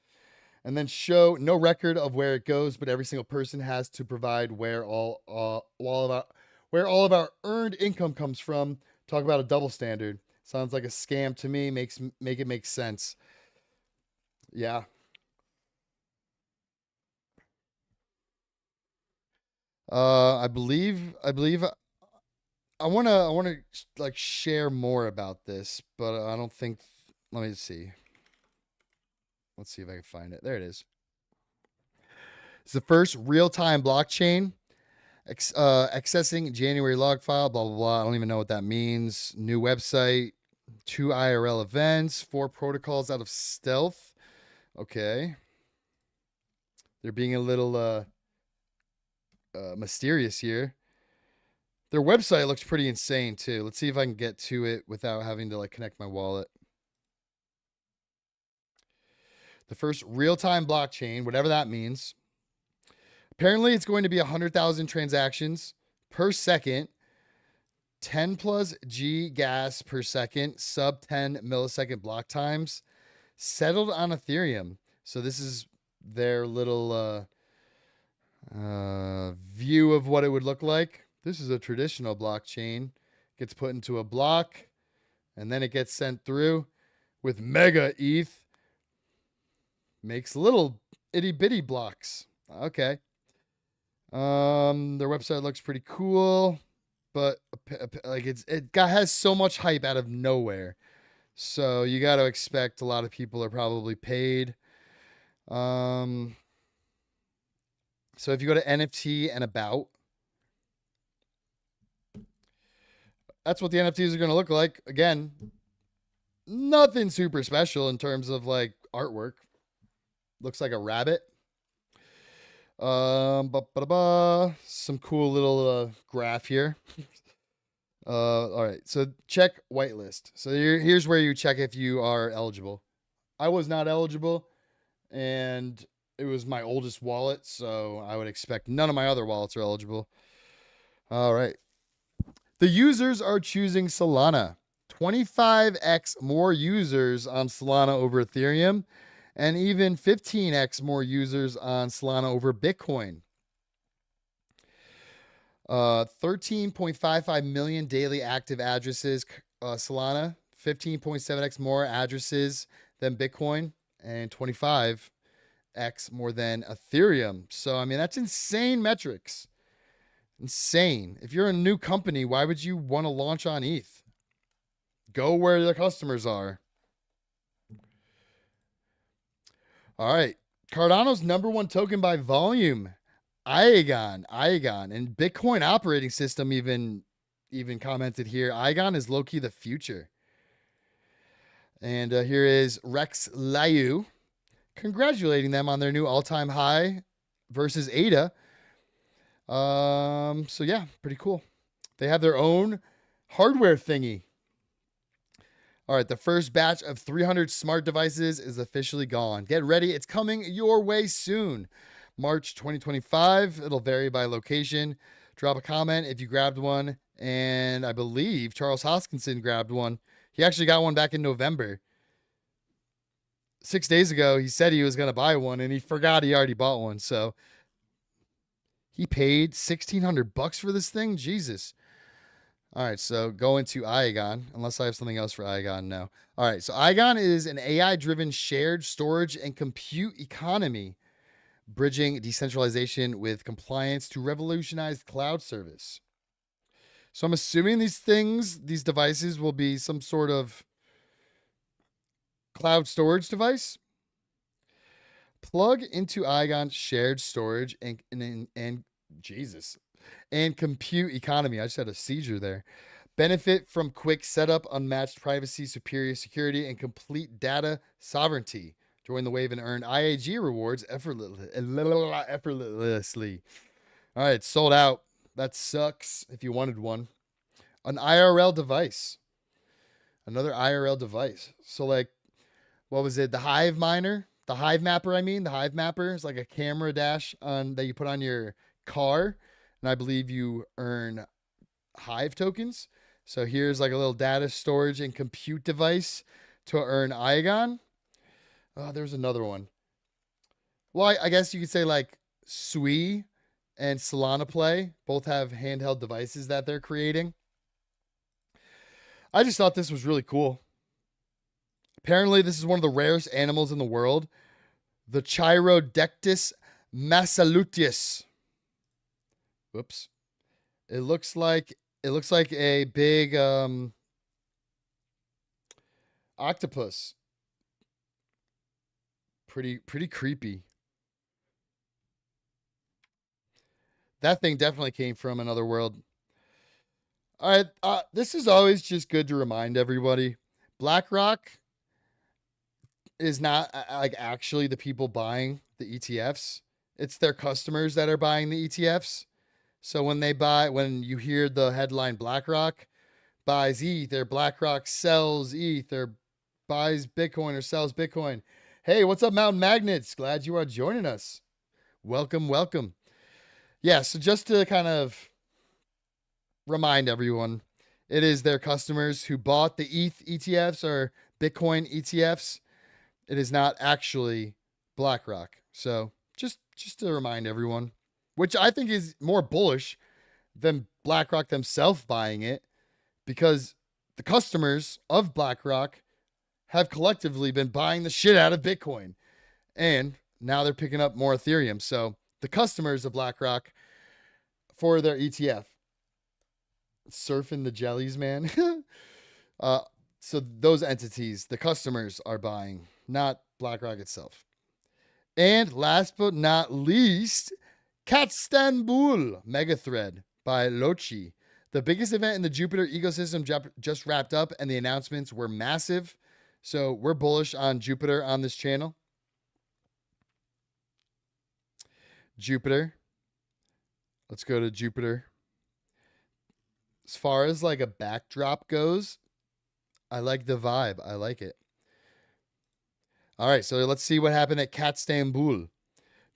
And then show no record of where it goes, but every single person has to provide where all of our earned income comes from. Talk about a double standard. Sounds like a scam to me. Make it make sense. Yeah. I believe I wanna like share more about this, but I don't think. Let me see. Let's see if I can find it. There it is. It's the first real-time blockchain. Accessing January log file, blah, blah, blah. I don't even know what that means. New website, 2 IRL events, 4 protocols out of stealth. Okay. They're being a little mysterious here. Their website looks pretty insane too. Let's see if I can get to it without having to like connect my wallet. The first real-time blockchain, whatever that means. Apparently, it's going to be 100,000 transactions per second, 10 plus G gas per second, sub 10 millisecond block times, settled on Ethereum. So this is their little view of what it would look like. This is a traditional blockchain. Gets put into a block, and then it gets sent through with mega ETH. Makes little itty bitty blocks. Okay. Their website looks pretty cool, but like has so much hype out of nowhere. So you got to expect a lot of people are probably paid. So if you go to NFT and about, that's what the NFTs are going to look like. Again, nothing super special in terms of like artwork. Looks like a rabbit. Some cool little graph here. All right, so check whitelist. So here's where you check if you are eligible. I was not eligible, and it was my oldest wallet, so I would expect none of my other wallets are eligible. All right. The users are choosing Solana. 25x more users on Solana over Ethereum, and even 15x more users on Solana over Bitcoin. 13.55 million daily active addresses, Solana, 15.7x more addresses than Bitcoin, and 25x more than Ethereum. So, I mean, that's insane metrics. Insane. If you're a new company, why would you want to launch on ETH? Go where the customers are. All right. Cardano's #1 token by volume, Aigon, and Bitcoin operating system even commented here. Aigon is low-key the future. And here is Rex Liu congratulating them on their new all-time high versus ADA. So yeah, pretty cool. They have their own hardware thingy. All right, the first batch of 300 smart devices is officially gone. Get ready, it's coming your way soon. March 2025, it'll vary by location. Drop a comment if you grabbed one, and I believe Charles Hoskinson grabbed one. He actually got one back in November. 6 days ago, he said he was going to buy one, and he forgot he already bought one, so he paid $1,600 for this thing? Jesus. All right, so go into Aigon, unless I have something else for Aigon now. All right, so Aigon is an AI-driven shared storage and compute economy, bridging decentralization with compliance to revolutionize cloud service. So I'm assuming these devices will be some sort of cloud storage device. Plug into Aigon's shared storage and Jesus. And compute economy. I just had a seizure there. Benefit from quick setup, unmatched privacy, superior security, and complete data sovereignty. Join the wave and earn IAG rewards effortlessly. All right, sold out. That sucks if you wanted one. An IRL device. Another IRL device. So like, what was it? The Hive Miner? The Hive Mapper, I mean. The Hive Mapper is like a camera dash that you put on your car, and I believe you earn Hive tokens. So here's like a little data storage and compute device to earn Igon. Oh, there's another one. Well, I guess you could say like Sui and Solana Play both have handheld devices that they're creating. I just thought this was really cool. Apparently, this is one of the rarest animals in the world, the Chirodectus massaluteus. Whoops. It looks like a big octopus. Pretty creepy. That thing definitely came from another world. All right, this is always just good to remind everybody. BlackRock is not like actually the people buying the ETFs. It's their customers that are buying the ETFs. So when you hear the headline BlackRock buys ETH, or BlackRock sells ETH, or buys Bitcoin or sells Bitcoin. Hey, what's up, Mountain Magnets? Glad you are joining us. Welcome, welcome. Yeah, so just to kind of remind everyone, it is their customers who bought the ETH ETFs or Bitcoin ETFs. It is not actually BlackRock. So just to remind everyone, which I think is more bullish than BlackRock themselves buying it, because the customers of BlackRock have collectively been buying the shit out of Bitcoin, and now they're picking up more Ethereum. So the customers of BlackRock for their ETF, surfing the jellies, man. So those entities, the customers, are buying, not BlackRock itself. And last but not least, Katstanbul Megathread by Lochi. The biggest event in the Jupiter ecosystem just wrapped up, and the announcements were massive. So we're bullish on Jupiter on this channel. Jupiter. Let's go to Jupiter. As far as like a backdrop goes, I like the vibe. I like it. All right, so let's see what happened at Katstanbul.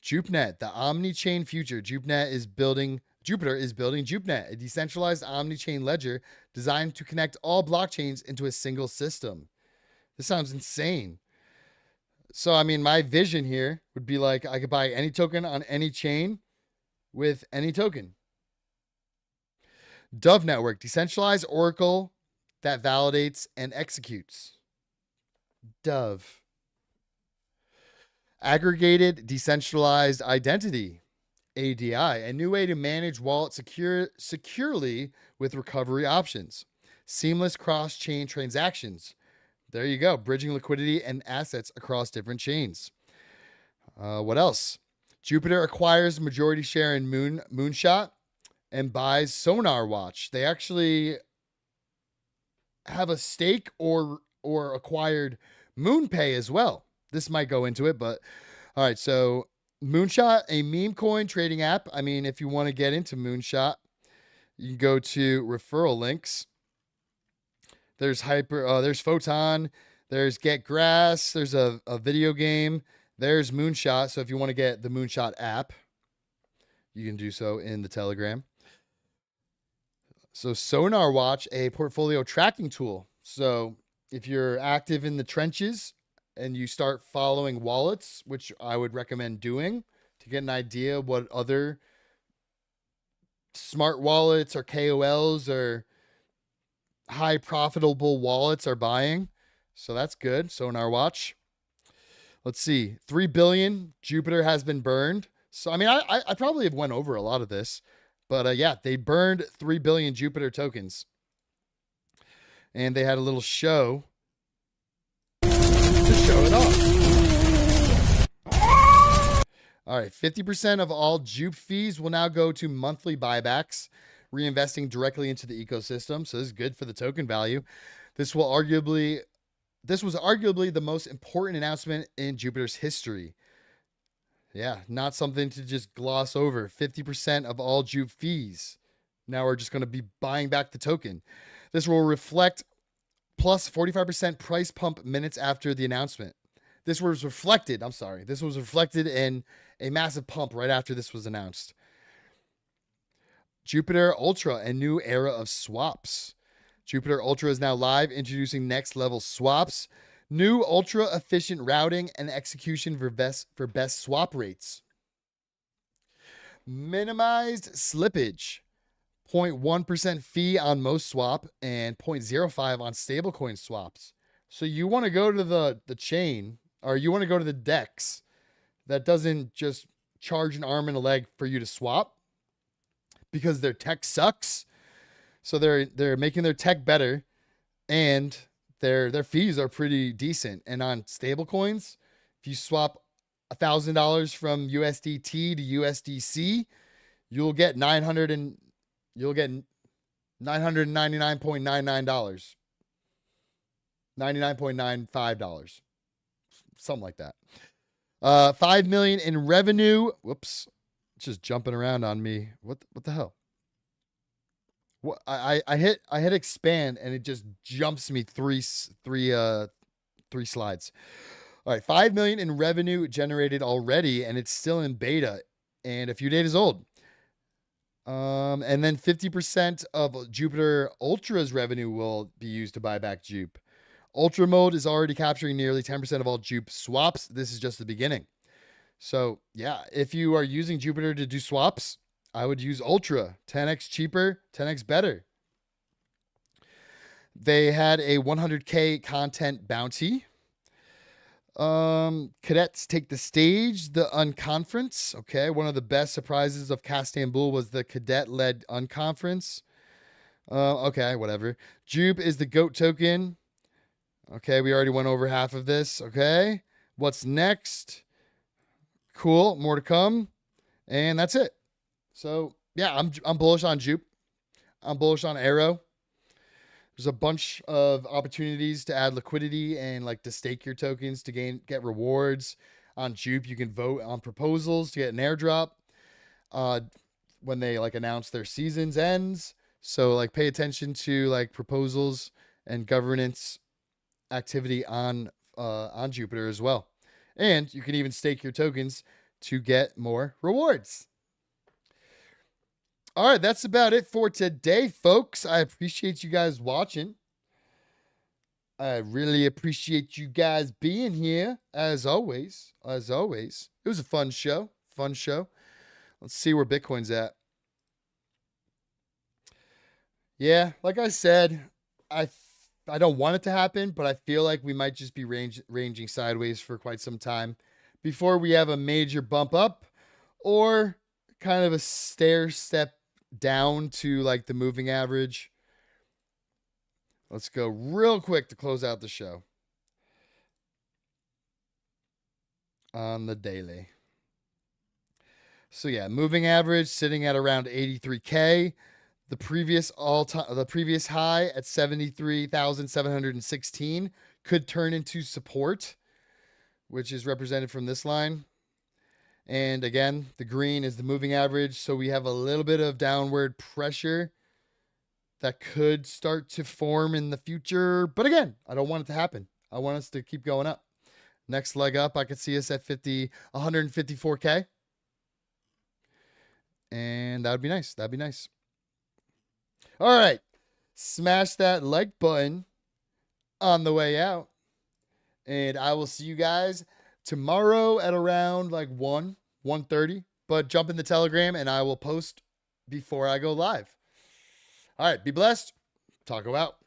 JupeNet, the omni-chain future. Jupiter is building JupeNet, a decentralized omni-chain ledger designed to connect all blockchains into a single system. This sounds insane. So, I mean, my vision here would be like I could buy any token on any chain with any token. Dove Network, decentralized oracle that validates and executes. Dove. Aggregated decentralized identity. ADI, a new way to manage wallet securely with recovery options. Seamless cross-chain transactions. There you go. Bridging liquidity and assets across different chains. What else? Jupiter acquires majority share in Moonshot and buys Sonar Watch. They actually have a stake or acquired MoonPay as well. This might go into it, but all right. So Moonshot, a meme coin trading app. I mean, if you want to get into Moonshot, you can go to referral links. There's there's Photon, there's Get Grass, there's a video game, there's Moonshot. So if you want to get the Moonshot app, you can do so in the Telegram. So Sonar Watch, a portfolio tracking tool. So if you're active in the trenches and you start following wallets, which I would recommend doing to get an idea of what other smart wallets or KOLs or high profitable wallets are buying. So that's good. Sonar Watch. Let's see. 3 billion Jupiter has been burned. So, I mean, I probably have went over a lot of this, but yeah, they burned 3 billion Jupiter tokens, and they had a little show to show it off. All right. 50% of all Jupe fees will now go to monthly buybacks, reinvesting directly into the ecosystem. So this is good for the token value. This was arguably the most important announcement in Jupiter's history. Yeah, not something to just gloss over. 50% of all Jupe fees now are just going to be buying back the token. This will reflect plus 45% price pump minutes after the announcement. This was reflected in a massive pump right after this was announced. Jupiter Ultra, a new era of swaps. Jupiter Ultra is now live, introducing next level swaps, new ultra efficient routing and execution for best swap rates. Minimized slippage, 0.1% fee on most swap and 0.05 on stablecoin swaps. So you want to go to the chain, or you want to go to the DEX that doesn't just charge an arm and a leg for you to swap because their tech sucks. So they're making their tech better, and their fees are pretty decent. And on stable coins, if you swap $1,000 from USDT to USDC, you'll get $999.99, $99.95, something like that. 5 million in revenue. Whoops, it's just jumping around on me. What the hell? What I hit expand and it just jumps me three slides. All right, 5 million in revenue generated already, and it's still in beta and a few days old. And then 50% of Jupiter Ultra's revenue will be used to buy back Jupe. Ultra mode is already capturing nearly 10% of all Jupe swaps. This is just the beginning. So yeah, if you are using Jupiter to do swaps, I would use Ultra. 10x cheaper, 10x better. They had a 100K content bounty. Cadets take the stage, the unconference. Okay, one of the best surprises of Castanbul was the cadet-led unconference. Okay, whatever. Jupe is the GOAT token. Okay, we already went over half of this. Okay, what's next? Cool, more to come, and that's it. So yeah, I'm bullish on Jupe. I'm bullish on Arrow. There's a bunch of opportunities to add liquidity and like to stake your tokens to get rewards. On Jupe, you can vote on proposals to get an airdrop when they like announce their seasons ends. So like pay attention to like proposals and governance activity on Jupiter as well. And you can even stake your tokens to get more rewards. All right, that's about it for today, folks. I appreciate you guys watching. I really appreciate you guys being here, as always. As always. It was a fun show. Fun show. Let's see where Bitcoin's at. Yeah, like I said, I don't want it to happen, but I feel like we might just be ranging sideways for quite some time before we have a major bump up or kind of a stair step down to like the moving average. Let's go real quick to close out the show on the daily. So yeah, moving average sitting at around 83K. The previous high at 73,716 could turn into support, which is represented from this line. And again, the green is the moving average. So we have a little bit of downward pressure that could start to form in the future. But again, I don't want it to happen. I want us to keep going up. Next leg up, I could see us at 154K. And that would be nice. That'd be nice. All right. Smash that like button on the way out. And I will see you guys tomorrow at around like 1:30. But jump in the Telegram and I will post before I go live. All right. Be blessed. Taco out.